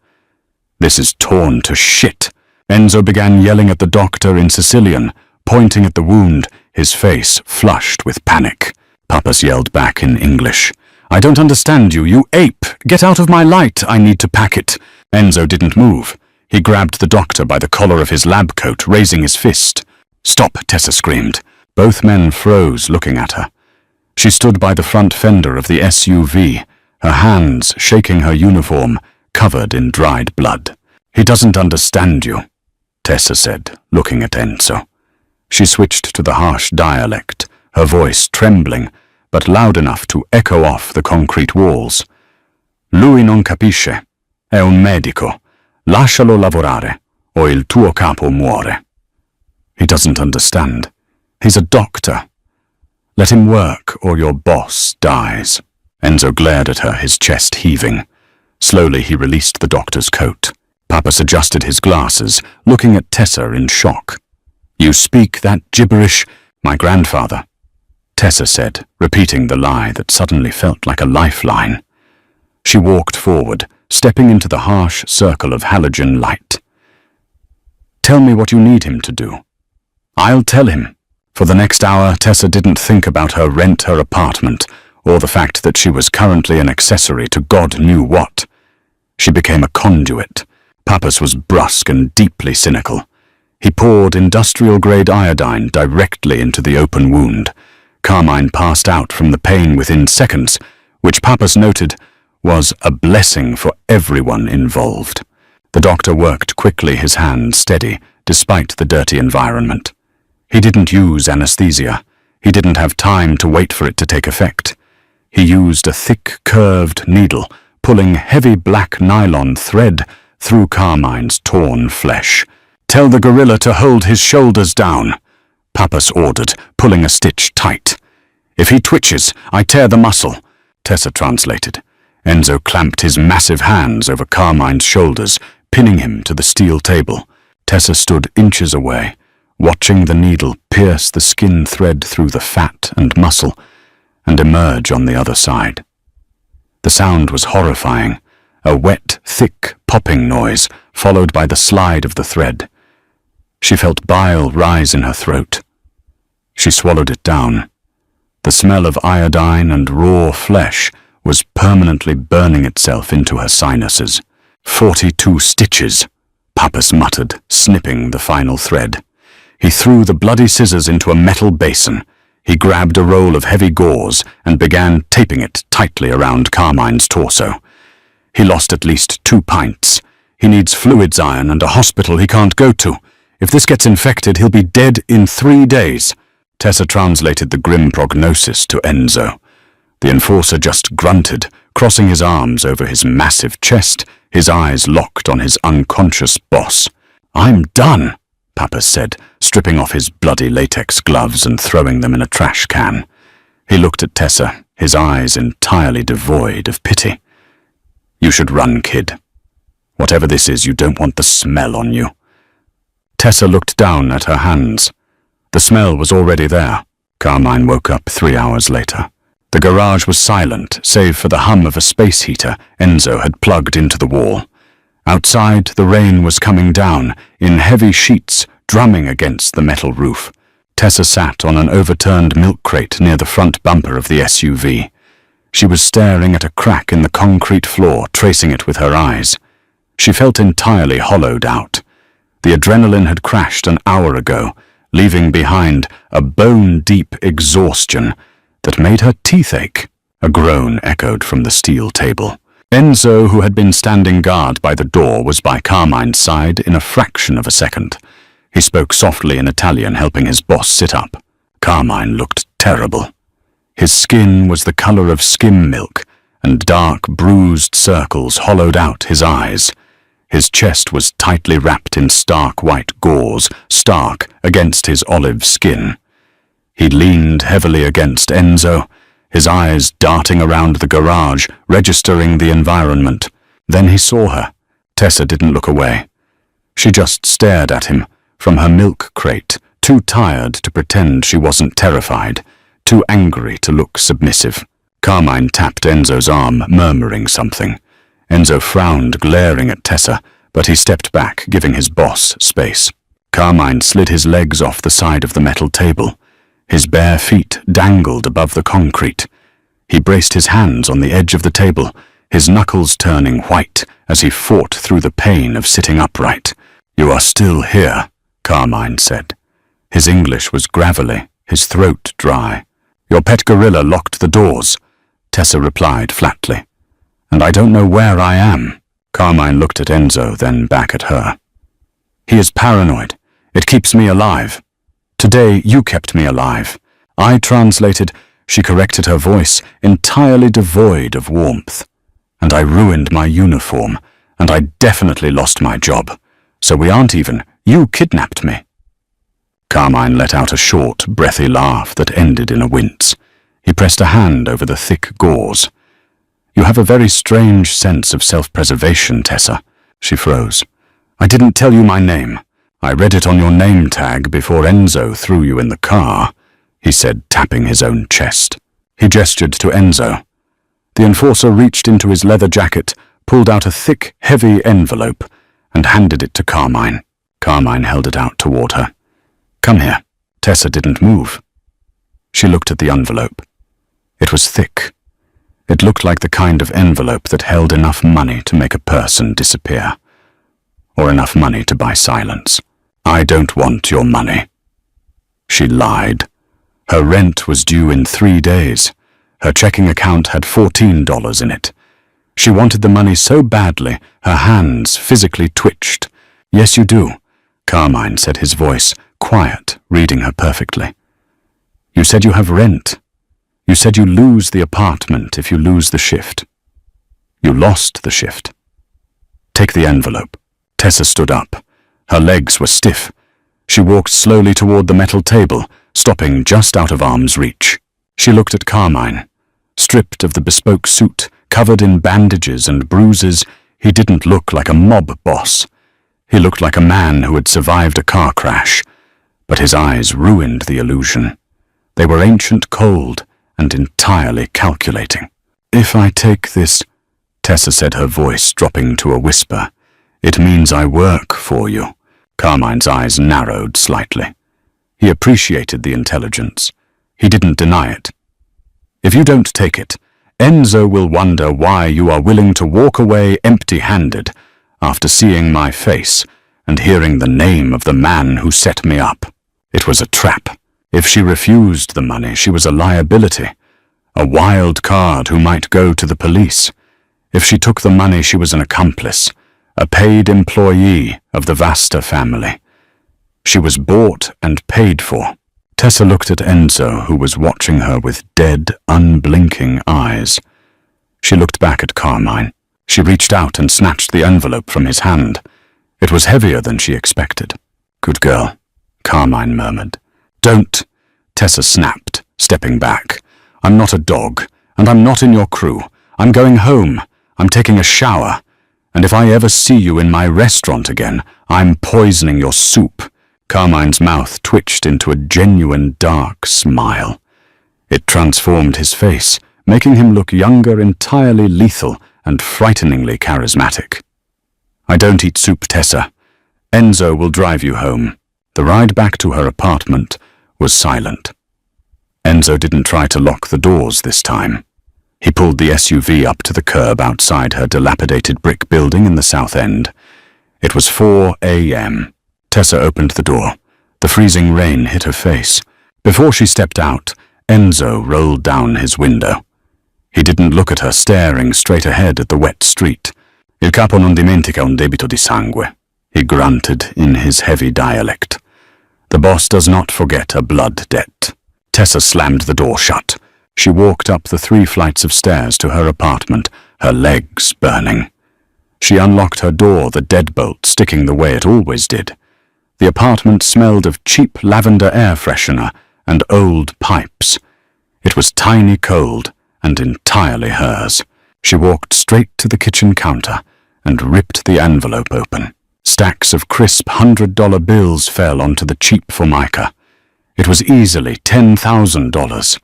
This is torn to shit. Enzo began yelling at the doctor in Sicilian, pointing at the wound, his face flushed with panic. Pappas yelled back in English. I don't understand you, you ape! Get out of my light, I need to pack it. Enzo didn't move. He grabbed the doctor by the collar of his lab coat, raising his fist. Stop, Tessa screamed. Both men froze, looking at her. She stood by the front fender of the SUV, her hands shaking her uniform, covered in dried blood. He doesn't understand you, Tessa said, looking at Enzo. She switched to the harsh dialect, her voice trembling, but loud enough to echo off the concrete walls. Lui non capisce. È un medico. Lascialo lavorare, o il tuo capo muore. He doesn't understand. He's a doctor. Let him work, or your boss dies. Enzo glared at her, his chest heaving. Slowly he released the doctor's coat. Pappas adjusted his glasses, looking at Tessa in shock. You speak that gibberish? My grandfather, Tessa said, repeating the lie that suddenly felt like a lifeline. She walked forward, stepping into the harsh circle of halogen light. Tell me what you need him to do. I'll tell him. For the next hour, Tessa didn't think about her rent, her apartment, or the fact that she was currently an accessory to God knew what. She became a conduit. Pappas was brusque and deeply cynical. He poured industrial-grade iodine directly into the open wound. Carmine passed out from the pain within seconds, which Pappas noted was a blessing for everyone involved. The doctor worked quickly, his hand steady, despite the dirty environment. He didn't use anesthesia. He didn't have time to wait for it to take effect. He used a thick, curved needle, pulling heavy black nylon thread through Carmine's torn flesh. Tell the gorilla to hold his shoulders down. Pappas ordered, pulling a stitch tight. "If he twitches, I tear the muscle," Tessa translated. Enzo clamped his massive hands over Carmine's shoulders, pinning him to the steel table. Tessa stood inches away, watching the needle pierce the skin thread through the fat and muscle and emerge on the other side. The sound was horrifying, a wet, thick popping noise followed by the slide of the thread. She felt bile rise in her throat. She swallowed it down. The smell of iodine and raw flesh was permanently burning itself into her sinuses. 42 stitches, Pappas muttered, snipping the final thread. He threw the bloody scissors into a metal basin. He grabbed a roll of heavy gauze and began taping it tightly around Carmine's torso. He lost at least 2 pints. He needs fluids iron and a hospital he can't go to. If this gets infected, he'll be dead in 3 days. Tessa translated the grim prognosis to Enzo. The enforcer just grunted, crossing his arms over his massive chest, his eyes locked on his unconscious boss. "I'm done," Pappas said, stripping off his bloody latex gloves and throwing them in a trash can. He looked at Tessa, his eyes entirely devoid of pity. "You should run, kid. Whatever this is, you don't want the smell on you." Tessa looked down at her hands. The smell was already there. Carmine woke up 3 hours later. The garage was silent, save for the hum of a space heater Enzo had plugged into the wall. Outside, the rain was coming down, in heavy sheets, drumming against the metal roof. Tessa sat on an overturned milk crate near the front bumper of the SUV. She was staring at a crack in the concrete floor, tracing it with her eyes. She felt entirely hollowed out. The adrenaline had crashed an hour ago, leaving behind a bone-deep exhaustion that made her teeth ache. A groan echoed from the steel table. Enzo, who had been standing guard by the door, was by Carmine's side in a fraction of a second. He spoke softly in Italian, helping his boss sit up. Carmine looked terrible. His skin was the color of skim milk, and dark, bruised circles hollowed out his eyes. His chest was tightly wrapped in stark white gauze, stark against his olive skin. He leaned heavily against Enzo, his eyes darting around the garage, registering the environment. Then he saw her. Tessa didn't look away. She just stared at him, from her milk crate, too tired to pretend she wasn't terrified, too angry to look submissive. Carmine tapped Enzo's arm, murmuring something. Enzo frowned, glaring at Tessa, but he stepped back, giving his boss space. Carmine slid his legs off the side of the metal table. His bare feet dangled above the concrete. He braced his hands on the edge of the table, his knuckles turning white as he fought through the pain of sitting upright. "You are still here," Carmine said. His English was gravelly, his throat dry. "Your pet gorilla locked the doors," Tessa replied flatly. "And I don't know where I am." Carmine looked at Enzo, then back at her. "He is paranoid. It keeps me alive. Today you kept me alive." I translated, she corrected her voice, entirely devoid of warmth. "And I ruined my uniform, and I definitely lost my job. So we aren't even. You kidnapped me." Carmine let out a short, breathy laugh that ended in a wince. He pressed a hand over the thick gauze. "You have a very strange sense of self-preservation, Tessa." She froze. "I didn't tell you my name. I read it on your name tag before Enzo threw you in the car," he said, tapping his own chest. He gestured to Enzo. The enforcer reached into his leather jacket, pulled out a thick, heavy envelope, and handed it to Carmine. Carmine held it out toward her. "Come here." Tessa didn't move. She looked at the envelope. It was thick. It looked like the kind of envelope that held enough money to make a person disappear, or enough money to buy silence. "I don't want your money." She lied. Her rent was due in 3 days. Her checking account had $14 in it. She wanted the money so badly, her hands physically twitched. "Yes, you do," Carmine said, his voice quiet, reading her perfectly. "You said you have rent. You said you lose the apartment if you lose the shift. You lost the shift. Take the envelope." Tessa stood up. Her legs were stiff. She walked slowly toward the metal table, stopping just out of arm's reach. She looked at Carmine. Stripped of the bespoke suit, covered in bandages and bruises, he didn't look like a mob boss. He looked like a man who had survived a car crash, but his eyes ruined the illusion. They were ancient cold and entirely calculating. "If I take this," Tessa said, her voice dropping to a whisper, "it means I work for you." Carmine's eyes narrowed slightly. He appreciated the intelligence. He didn't deny it. "If you don't take it, Enzo will wonder why you are willing to walk away empty-handed after seeing my face and hearing the name of the man who set me up." It was a trap. If she refused the money, she was a liability, a wild card who might go to the police. If she took the money, she was an accomplice, a paid employee of the Vasta family. She was bought and paid for. Tessa looked at Enzo, who was watching her with dead, unblinking eyes. She looked back at Carmine. She reached out and snatched the envelope from his hand. It was heavier than she expected. "Good girl," Carmine murmured. "Don't," Tessa snapped, stepping back. "I'm not a dog, and I'm not in your crew. I'm going home. I'm taking a shower. And if I ever see you in my restaurant again, I'm poisoning your soup." Carmine's mouth twitched into a genuine dark smile. It transformed his face, making him look younger, entirely lethal, and frighteningly charismatic. "I don't eat soup, Tessa. Enzo will drive you home." The ride back to her apartment was silent. Enzo didn't try to lock the doors this time. He pulled the SUV up to the curb outside her dilapidated brick building in the South End. It was 4 a.m. Tessa opened the door. The freezing rain hit her face. Before she stepped out, Enzo rolled down his window. He didn't look at her, staring straight ahead at the wet street. "Il capo non dimentica un debito di sangue," he grunted in his heavy dialect. "The boss does not forget a blood debt." Tessa slammed the door shut. She walked up the 3 flights of stairs to her apartment, her legs burning. She unlocked her door, the deadbolt sticking the way it always did. The apartment smelled of cheap lavender air freshener and old pipes. It was tiny cold and entirely hers. She walked straight to the kitchen counter and ripped the envelope open. Stacks of crisp $100 bills fell onto the cheap formica. It was easily $10,000,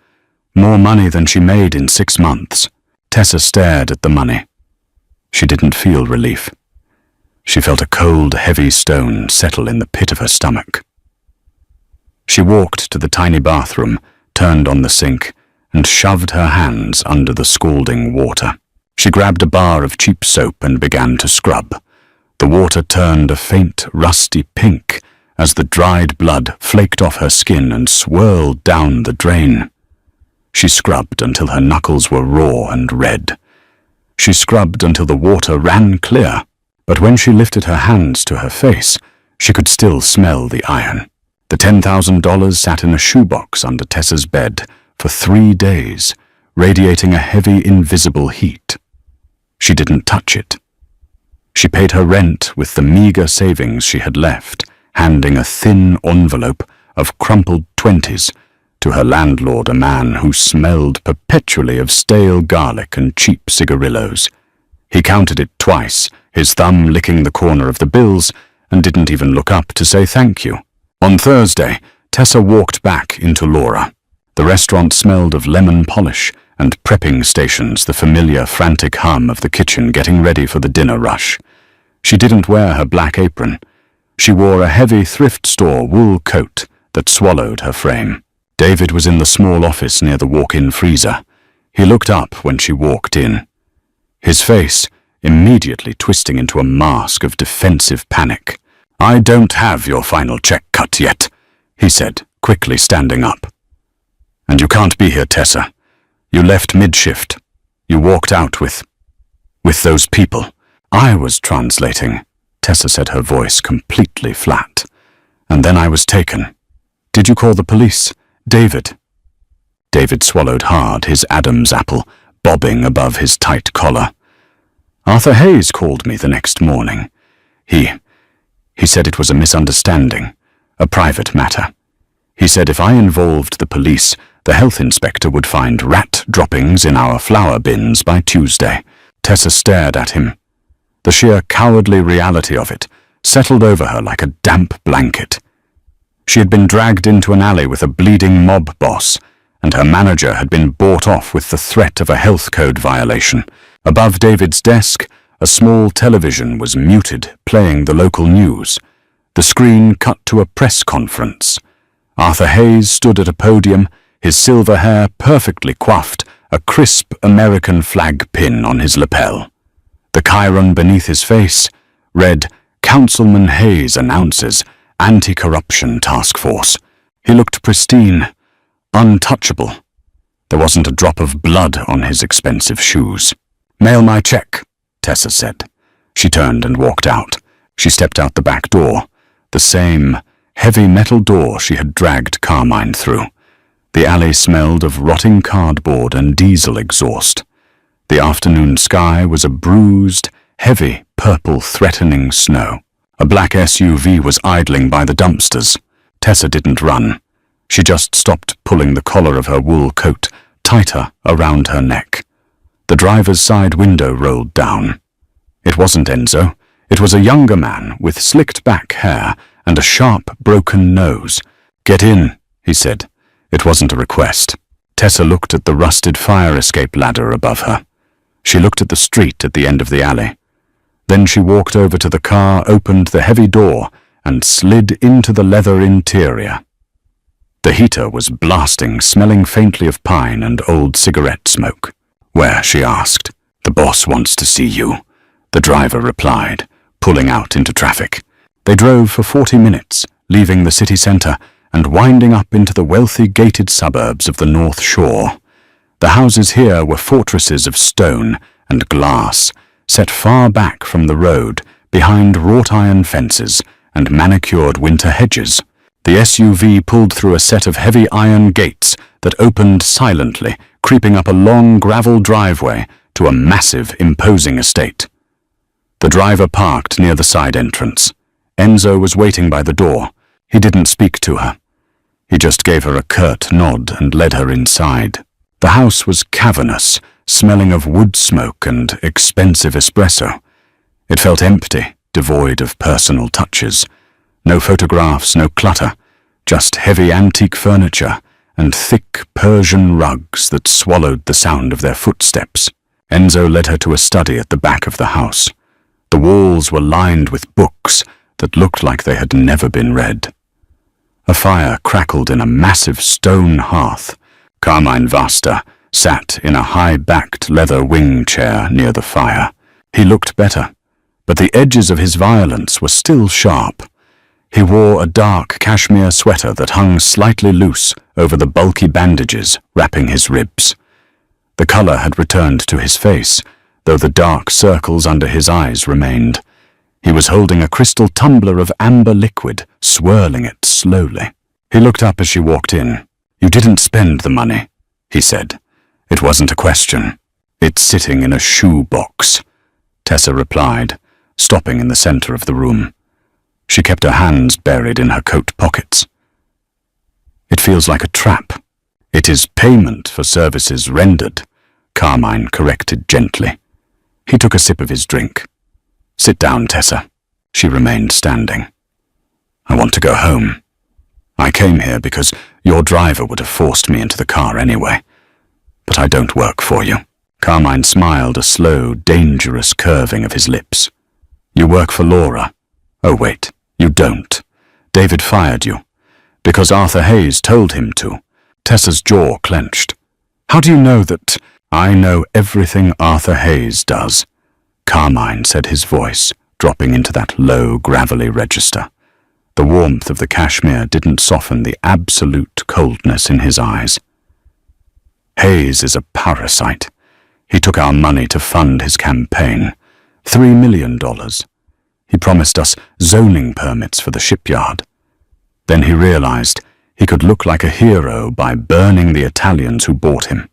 more money than she made in 6 months. Tessa stared at the money. She didn't feel relief. She felt a cold, heavy stone settle in the pit of her stomach. She walked to the tiny bathroom, turned on the sink, and shoved her hands under the scalding water. She grabbed a bar of cheap soap and began to scrub. The water turned a faint, rusty pink as the dried blood flaked off her skin and swirled down the drain. She scrubbed until her knuckles were raw and red. She scrubbed until the water ran clear. But when she lifted her hands to her face, she could still smell the iron. The $10,000 sat in a shoebox under Tessa's bed for 3 days, radiating a heavy, invisible heat. She didn't touch it. She paid her rent with the meager savings she had left, handing a thin envelope of crumpled 20s to her landlord, a man who smelled perpetually of stale garlic and cheap cigarillos. He counted it twice, his thumb licking the corner of the bills, and didn't even look up to say thank you. On Thursday, Tessa walked back into Laura. The restaurant smelled of lemon polish and prepping stations, the familiar frantic hum of the kitchen getting ready for the dinner rush. She didn't wear her black apron. She wore a heavy thrift store wool coat that swallowed her frame. David was in the small office near the walk-in freezer. He looked up when she walked in. His face immediately twisting into a mask of defensive panic. "I don't have your final check cut yet," he said, quickly standing up. "And you can't be here, Tessa. You left mid-shift. You walked out with those people." "I was translating," Tessa said, her voice completely flat. "And then I was taken." "Did you call the police, David?" David swallowed hard, his Adam's apple bobbing above his tight collar. "Arthur Hayes called me the next morning. He said it was a misunderstanding. A private matter. He said if I involved the police, the health inspector would find rat droppings in our flower bins by Tuesday. Tessa stared at him. The sheer cowardly reality of it settled over her like a damp blanket. She had been dragged into an alley with a bleeding mob boss, and her manager had been bought off with the threat of a health code violation. Above David's desk, a small television was muted, playing the local news. The screen cut to a press conference. Arthur Hayes stood at a podium, his silver hair perfectly coiffed, a crisp American flag pin on his lapel. The chyron beneath his face read, "Councilman Hayes announces Anti-Corruption Task Force." He looked pristine, untouchable. There wasn't a drop of blood on his expensive shoes. "Mail my check," Tessa said. She turned and walked out. She stepped out the back door, the same heavy metal door she had dragged Carmine through. The alley smelled of rotting cardboard and diesel exhaust. The afternoon sky was a bruised, heavy, purple, threatening snow. A black SUV was idling by the dumpsters. Tessa didn't run. She just stopped pulling the collar of her wool coat tighter around her neck. The driver's side window rolled down. It wasn't Enzo. It was a younger man with slicked back hair and a sharp, broken nose. "Get in," he said. It wasn't a request. Tessa looked at the rusted fire escape ladder above her. She looked at the street at the end of the alley. Then she walked over to the car, opened the heavy door, and slid into the leather interior. The heater was blasting, smelling faintly of pine and old cigarette smoke. "Where?" she asked. "The boss wants to see you," the driver replied, pulling out into traffic. They drove for 40 minutes, leaving the city centre and winding up into the wealthy gated suburbs of the North Shore. The houses here were fortresses of stone and glass, set far back from the road, behind wrought-iron fences and manicured winter hedges. The SUV pulled through a set of heavy iron gates that opened silently, creeping up a long gravel driveway to a massive, imposing estate. The driver parked near the side entrance. Enzo was waiting by the door. He didn't speak to her. He just gave her a curt nod and led her inside. The house was cavernous, smelling of wood smoke and expensive espresso. It felt empty, devoid of personal touches. No photographs, no clutter, just heavy antique furniture and thick Persian rugs that swallowed the sound of their footsteps. Enzo led her to a study at the back of the house. The walls were lined with books that looked like they had never been read. A fire crackled in a massive stone hearth. Carmine Vasta sat in a high-backed leather wing chair near the fire. He looked better, but the edges of his violence were still sharp. He wore a dark cashmere sweater that hung slightly loose over the bulky bandages wrapping his ribs. The color had returned to his face, though the dark circles under his eyes remained. He was holding a crystal tumbler of amber liquid, swirling it slowly. He looked up as she walked in. "You didn't spend the money," he said. "It wasn't a question. It's sitting in a shoe box," Tessa replied, stopping in the center of the room. She kept her hands buried in her coat pockets. "It feels like a trap." "It is payment for services rendered," Carmine corrected gently. He took a sip of his drink. "Sit down, Tessa." She remained standing. "I want to go home. I came here because your driver would have forced me into the car anyway. But I don't work for you." Carmine smiled, a slow, dangerous curving of his lips. "You work for Laura. Oh wait, you don't. David fired you. Because Arthur Hayes told him to." Tessa's jaw clenched. "How do you know that?" "I know everything Arthur Hayes does," Carmine said, his voice dropping into that low, gravelly register. The warmth of the cashmere didn't soften the absolute coldness in his eyes. "Hayes is a parasite. He took our money to fund his campaign. $3 million. He promised us zoning permits for the shipyard. Then he realized he could look like a hero by burning the Italians who bought him.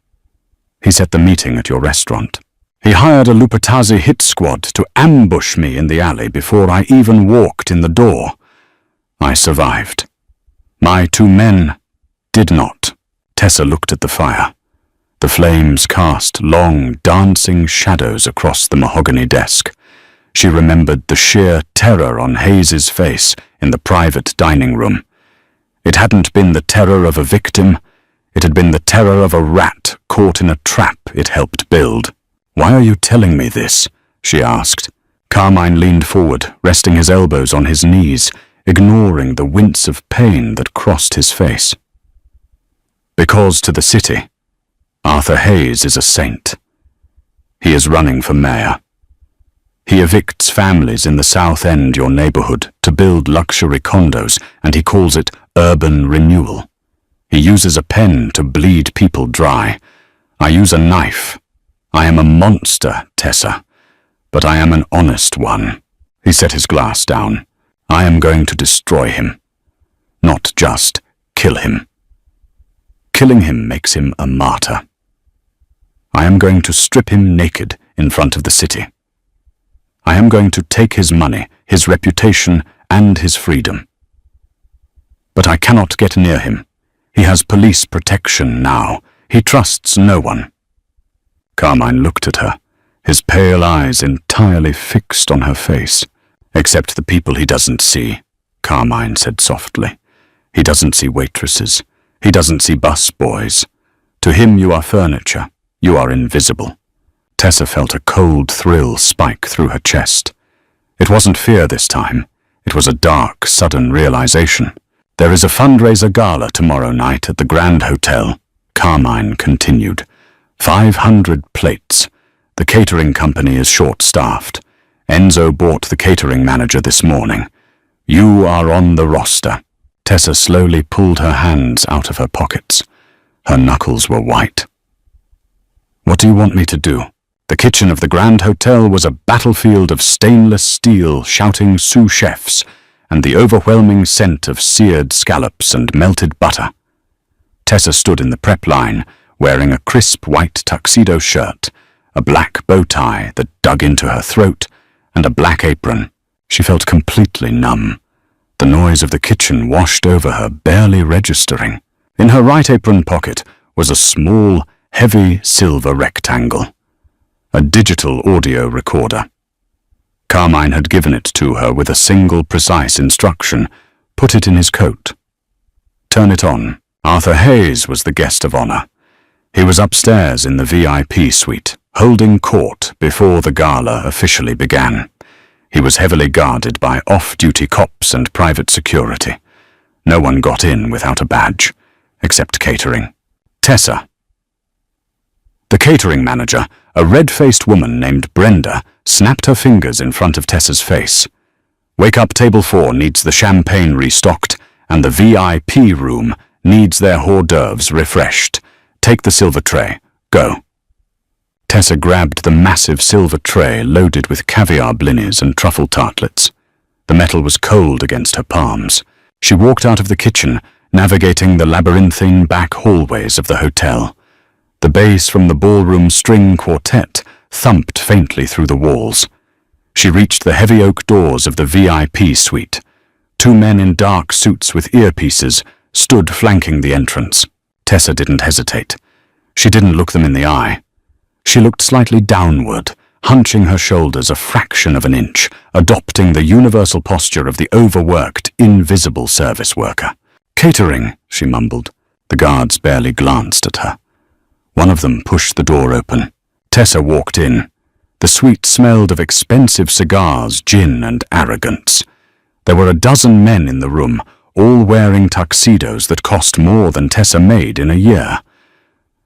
He set the meeting at your restaurant. He hired a Lupatazzi hit squad to ambush me in the alley before I even walked in the door. I survived. My two men did not. Tessa looked at the fire. The flames cast long, dancing shadows across the mahogany desk. She remembered the sheer terror on Hayes's face in the private dining room. It hadn't been the terror of a victim. It had been the terror of a rat caught in a trap it helped build. "Why are you telling me this?" she asked. Carmine leaned forward, resting his elbows on his knees, ignoring the wince of pain that crossed his face. "Because to the city, Arthur Hayes is a saint. He is running for mayor. He evicts families in the South End, your neighborhood, to build luxury condos, and he calls it urban renewal. He uses a pen to bleed people dry. I use a knife. I am a monster, Tessa, but I am an honest one." He set his glass down. "I am going to destroy him. Not just kill him. Killing him makes him a martyr. I am going to strip him naked in front of the city. I am going to take his money, his reputation, and his freedom. But I cannot get near him. He has police protection now. He trusts no one." Carmine looked at her, his pale eyes entirely fixed on her face. "Except the people he doesn't see," Carmine said softly. "He doesn't see waitresses. He doesn't see bus boys. To him you are furniture. You are invisible." Tessa felt a cold thrill spike through her chest. It wasn't fear this time. It was a dark, sudden realization. "There is a fundraiser gala tomorrow night at the Grand Hotel," Carmine continued. 500 plates. The catering company is short-staffed. Enzo bought the catering manager this morning. You are on the roster." Tessa slowly pulled her hands out of her pockets. Her knuckles were white. "What do you want me to do?" The kitchen of the Grand Hotel was a battlefield of stainless steel shouting sous chefs and the overwhelming scent of seared scallops and melted butter. Tessa stood in the prep line, wearing a crisp white tuxedo shirt, a black bow tie that dug into her throat, and a black apron. She felt completely numb. The noise of the kitchen washed over her, barely registering. In her right apron pocket was a small, heavy silver rectangle. A digital audio recorder. Carmine had given it to her with a single precise instruction: put it in his coat. Turn it on. Arthur Hayes was the guest of honor. He was upstairs in the VIP suite, holding court before the gala officially began. He was heavily guarded by off-duty cops and private security. No one got in without a badge, except catering. Tessa. The catering manager, a red-faced woman named Brenda, snapped her fingers in front of Tessa's face. "Wake Up Table 4 needs the champagne restocked, and the VIP room needs their hors d'oeuvres refreshed. Take the silver tray. Go." Tessa grabbed the massive silver tray loaded with caviar blinis and truffle tartlets. The metal was cold against her palms. She walked out of the kitchen, navigating the labyrinthine back hallways of the hotel. The bass from the ballroom string quartet thumped faintly through the walls. She reached the heavy oak doors of the VIP suite. Two men in dark suits with earpieces stood flanking the entrance. Tessa didn't hesitate. She didn't look them in the eye. She looked slightly downward, hunching her shoulders a fraction of an inch, adopting the universal posture of the overworked, invisible service worker. "Catering," she mumbled. The guards barely glanced at her. One of them pushed the door open. Tessa walked in. The suite smelled of expensive cigars, gin, and arrogance. There were a dozen men in the room, all wearing tuxedos that cost more than Tessa made in a year.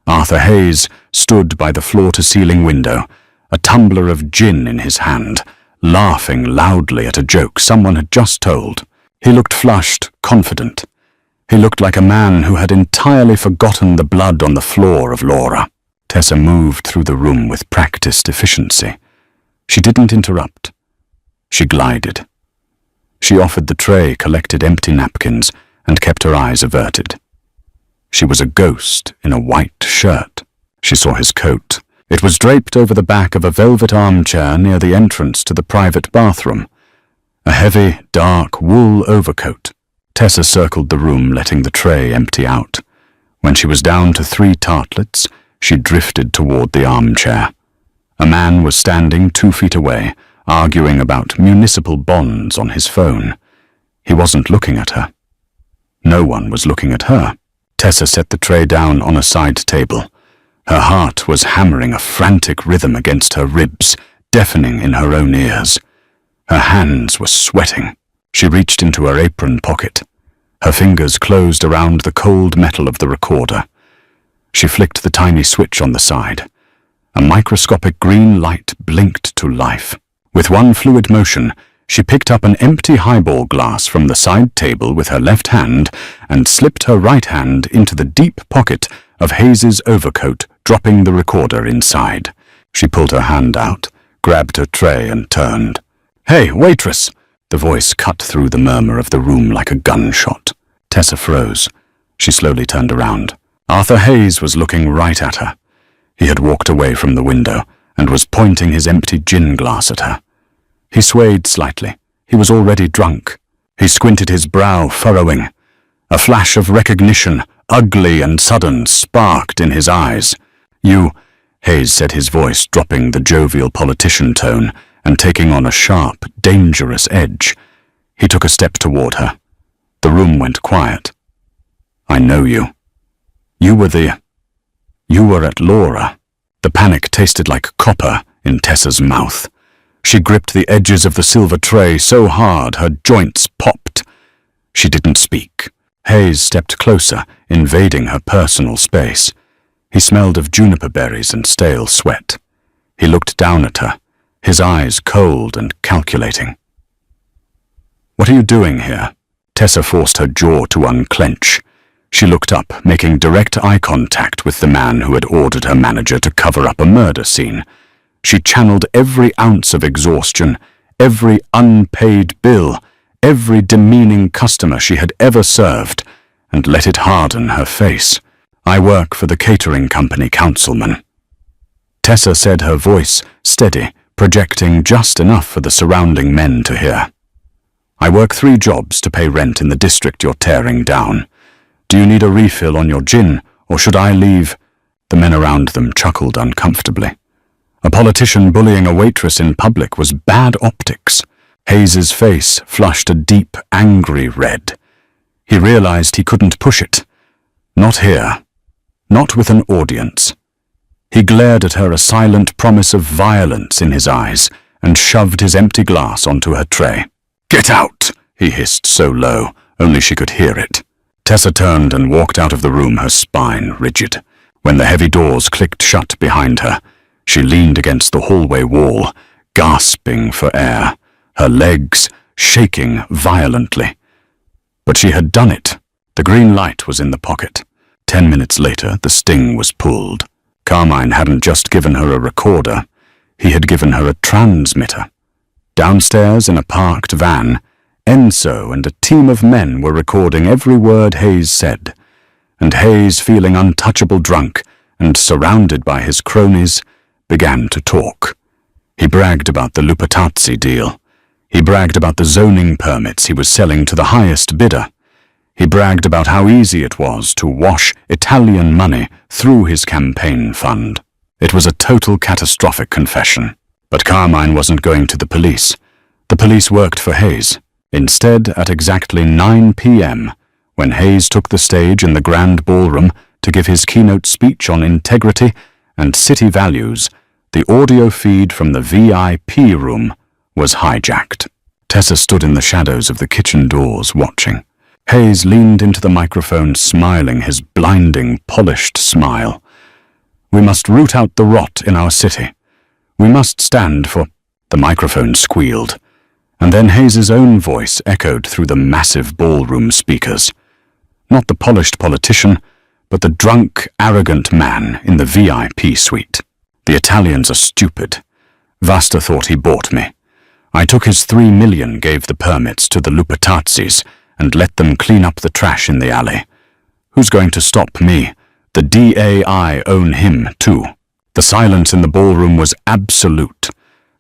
Arthur Hayes stood by the floor-to-ceiling window, a tumbler of gin in his hand, laughing loudly at a joke someone had just told. He looked flushed, confident. He looked like a man who had entirely forgotten the blood on the floor of Laura. Tessa moved through the room with practiced efficiency. She didn't interrupt. She glided. She offered the tray, collected empty napkins, and kept her eyes averted. She was a ghost in a white shirt. She saw his coat. It was draped over the back of a velvet armchair near the entrance to the private bathroom. A heavy, dark wool overcoat. Tessa circled the room, letting the tray empty out. When she was down to 3 tartlets, she drifted toward the armchair. A man was standing 2 feet away, arguing about municipal bonds on his phone. He wasn't looking at her. No one was looking at her. Tessa set the tray down on a side table. Her heart was hammering a frantic rhythm against her ribs, deafening in her own ears. Her hands were sweating. She reached into her apron pocket. Her fingers closed around the cold metal of the recorder. She flicked the tiny switch on the side. A microscopic green light blinked to life. With one fluid motion, she picked up an empty highball glass from the side table with her left hand and slipped her right hand into the deep pocket of Hayes's overcoat, dropping the recorder inside. She pulled her hand out, grabbed her tray and turned. "Hey, waitress!" The voice cut through the murmur of the room like a gunshot. Tessa froze. She slowly turned around. Arthur Hayes was looking right at her. He had walked away from the window and was pointing his empty gin glass at her. He swayed slightly. He was already drunk. He squinted, his brow furrowing. A flash of recognition, ugly and sudden, sparked in his eyes. "You," Hayes said, his voice dropping the jovial politician tone and taking on a sharp, dangerous edge. He took a step toward her. The room went quiet. "I know you. You were at Laura." The panic tasted like copper in Tessa's mouth. She gripped the edges of the silver tray so hard her joints popped. She didn't speak. Hayes stepped closer, invading her personal space. He smelled of juniper berries and stale sweat. He looked down at her, his eyes cold and calculating. "What are you doing here?" Tessa forced her jaw to unclench. She looked up, making direct eye contact with the man who had ordered her manager to cover up a murder scene. She channeled every ounce of exhaustion, every unpaid bill, every demeaning customer she had ever served, and let it harden her face. "I work for the catering company, councilman." Tessa said, her voice steady, projecting just enough for the surrounding men to hear. "I work 3 jobs to pay rent in the district you're tearing down. Do you need a refill on your gin, or should I leave?" The men around them chuckled uncomfortably. A politician bullying a waitress in public was bad optics. Hayes's face flushed a deep, angry red. He realized he couldn't push it. Not here. Not with an audience. He glared at her, a silent promise of violence in his eyes, and shoved his empty glass onto her tray. "Get out!" he hissed so low, only she could hear it. Tessa turned and walked out of the room, her spine rigid. When the heavy doors clicked shut behind her, she leaned against the hallway wall, gasping for air, her legs shaking violently. But she had done it. The green light was in the pocket. 10 minutes later, the sting was pulled. Carmine hadn't just given her a recorder. He had given her a transmitter. Downstairs in a parked van, Enzo and a team of men were recording every word Hayes said. And Hayes, feeling untouchable drunk and surrounded by his cronies, began to talk. He bragged about the Lupatazzi deal. He bragged about the zoning permits he was selling to the highest bidder. He bragged about how easy it was to wash Italian money through his campaign fund. It was a total catastrophic confession. But Carmine wasn't going to the police. The police worked for Hayes. Instead, at exactly 9 p.m., when Hayes took the stage in the grand ballroom to give his keynote speech on integrity and city values, the audio feed from the VIP room was hijacked. Tessa stood in the shadows of the kitchen doors, watching. Hayes leaned into the microphone, smiling his blinding, polished smile. "We must root out the rot in our city. We must stand for—" The microphone squealed, and then Hayes's own voice echoed through the massive ballroom speakers. Not the polished politician, but the drunk, arrogant man in the VIP suite. "The Italians are stupid. Vasta thought he bought me. I took his 3 million, gave the permits to the Lupatazzis, and let them clean up the trash in the alley. Who's going to stop me? The DAI own him, too." The silence in the ballroom was absolute.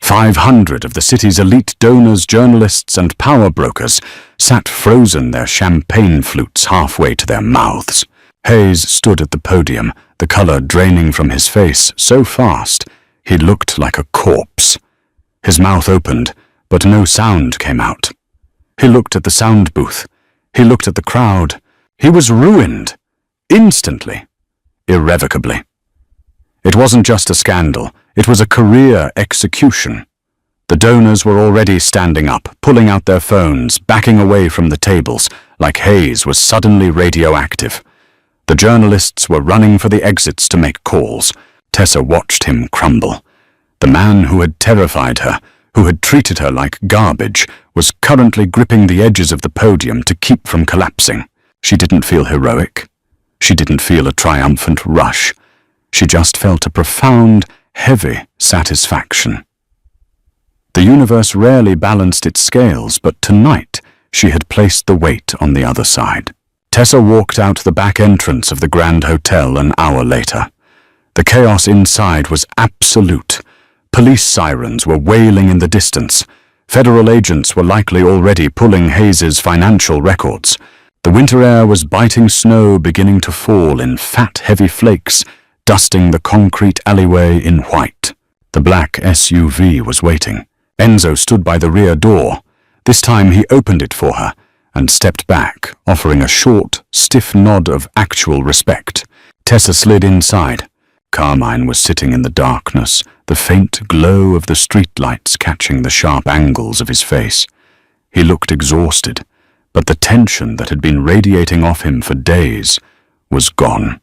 500 of the city's elite donors, journalists, and power brokers sat frozen, their champagne flutes halfway to their mouths. Hayes stood at the podium, the color draining from his face so fast he looked like a corpse. His mouth opened, but no sound came out. He looked at the sound booth. He looked at the crowd. He was ruined. Instantly. Irrevocably. It wasn't just a scandal. It was a career execution. The donors were already standing up, pulling out their phones, backing away from the tables, like Hayes was suddenly radioactive. The journalists were running for the exits to make calls. Tessa watched him crumble. The man who had terrified her, who had treated her like garbage, was currently gripping the edges of the podium to keep from collapsing. She didn't feel heroic. She didn't feel a triumphant rush. She just felt a profound, heavy satisfaction. The universe rarely balanced its scales, but tonight she had placed the weight on the other side. Tessa walked out the back entrance of the Grand Hotel an hour later. The chaos inside was absolute. Police sirens were wailing in the distance. Federal agents were likely already pulling Hayes's financial records. The winter air was biting snow beginning to fall in fat, heavy flakes, dusting the concrete alleyway in white. The black SUV was waiting. Enzo stood by the rear door. This time he opened it for her and stepped back, offering a short, stiff nod of actual respect. Tessa slid inside. Carmine was sitting in the darkness, the faint glow of the streetlights catching the sharp angles of his face. He looked exhausted, but the tension that had been radiating off him for days was gone.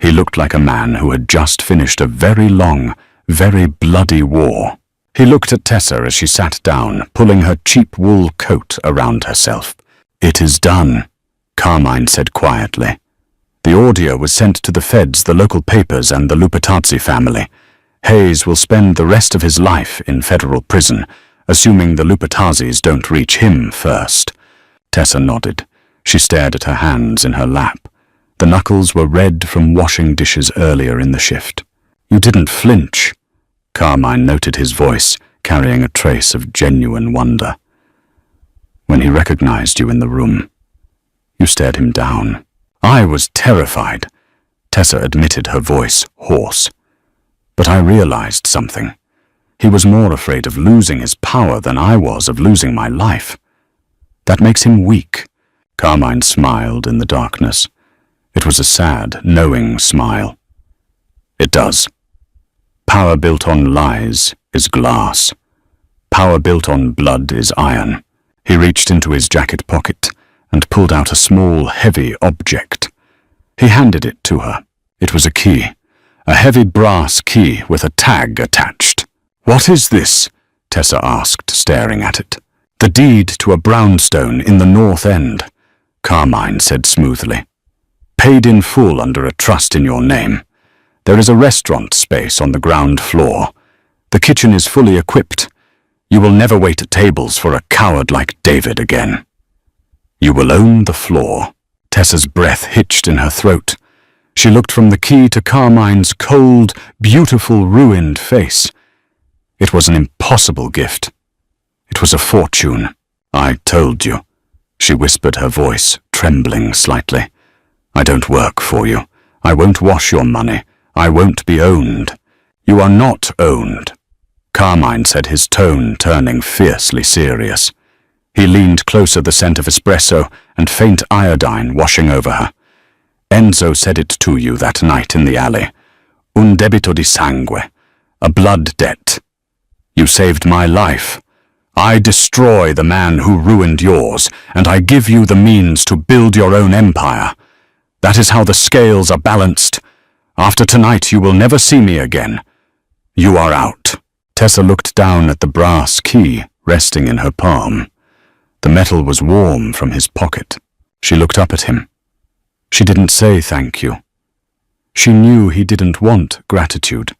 He looked like a man who had just finished a very long, very bloody war. He looked at Tessa as she sat down, pulling her cheap wool coat around herself. "It is done," Carmine said quietly. The audio was sent to the feds, the local papers, and the Lupatazzi family. Hayes will spend the rest of his life in federal prison, assuming the Lupatazzis don't reach him first. Tessa nodded. She stared at her hands in her lap. The knuckles were red from washing dishes earlier in the shift. "You didn't flinch," Carmine noted, his voice carrying a trace of genuine wonder. "When he recognized you in the room, you stared him down." "I was terrified," Tessa admitted, her voice hoarse. "But I realized something. He was more afraid of losing his power than I was of losing my life. That makes him weak." Carmine smiled in the darkness. It was a sad, knowing smile. "It does. Power built on lies is glass. Power built on blood is iron." He reached into his jacket pocket and pulled out a small, heavy object. He handed it to her. It was a key, a heavy brass key with a tag attached. "What is this?" Tessa asked, staring at it. "The deed to a brownstone in the North End," Carmine said smoothly. "Paid in full under a trust in your name. There is a restaurant space on the ground floor. The kitchen is fully equipped. You will never wait at tables for a coward like David again. You will own the floor." Tessa's breath hitched in her throat. She looked from the key to Carmine's cold, beautiful, ruined face. It was an impossible gift. It was a fortune. "I told you," she whispered, her voice trembling slightly. "I don't work for you. I won't wash your money. I won't be owned." "You are not owned," Carmine said, his tone turning fiercely serious. He leaned closer, the scent of espresso and faint iodine washing over her. "Enzo said it to you that night in the alley. Un debito di sangue. A blood debt. You saved my life. I destroy the man who ruined yours, and I give you the means to build your own empire. That is how the scales are balanced. After tonight you will never see me again. You are out." Tessa looked down at the brass key resting in her palm. The metal was warm from his pocket. She looked up at him. She didn't say thank you. She knew he didn't want gratitude.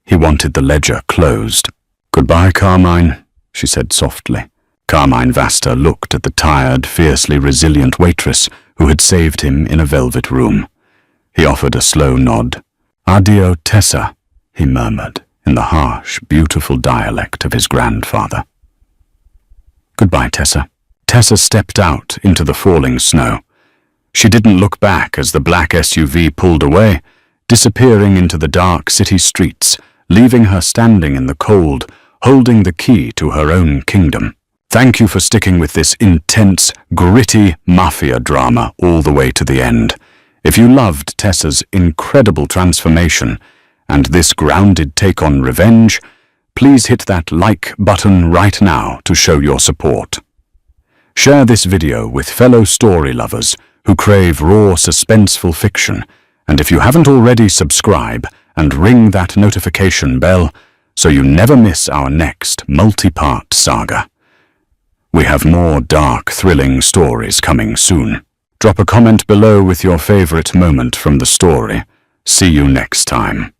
He wanted the ledger closed. "Goodbye, Carmine," she said softly. Carmine Vasta looked at the tired, fiercely resilient waitress who had saved him in a velvet room. He offered a slow nod. "Addio, Tessa," he murmured, in the harsh, beautiful dialect of his grandfather. Goodbye, Tessa. Tessa stepped out into the falling snow. She didn't look back as the black SUV pulled away, disappearing into the dark city streets, leaving her standing in the cold, holding the key to her own kingdom. Thank you for sticking with this intense, gritty mafia drama all the way to the end. If you loved Tessa's incredible transformation and this grounded take on revenge, please hit that like button right now to show your support. Share this video with fellow story lovers who crave raw, suspenseful fiction, and if you haven't already, subscribe and ring that notification bell so you never miss our next multi-part saga. We have more dark, thrilling stories coming soon. Drop a comment below with your favorite moment from the story. See you next time.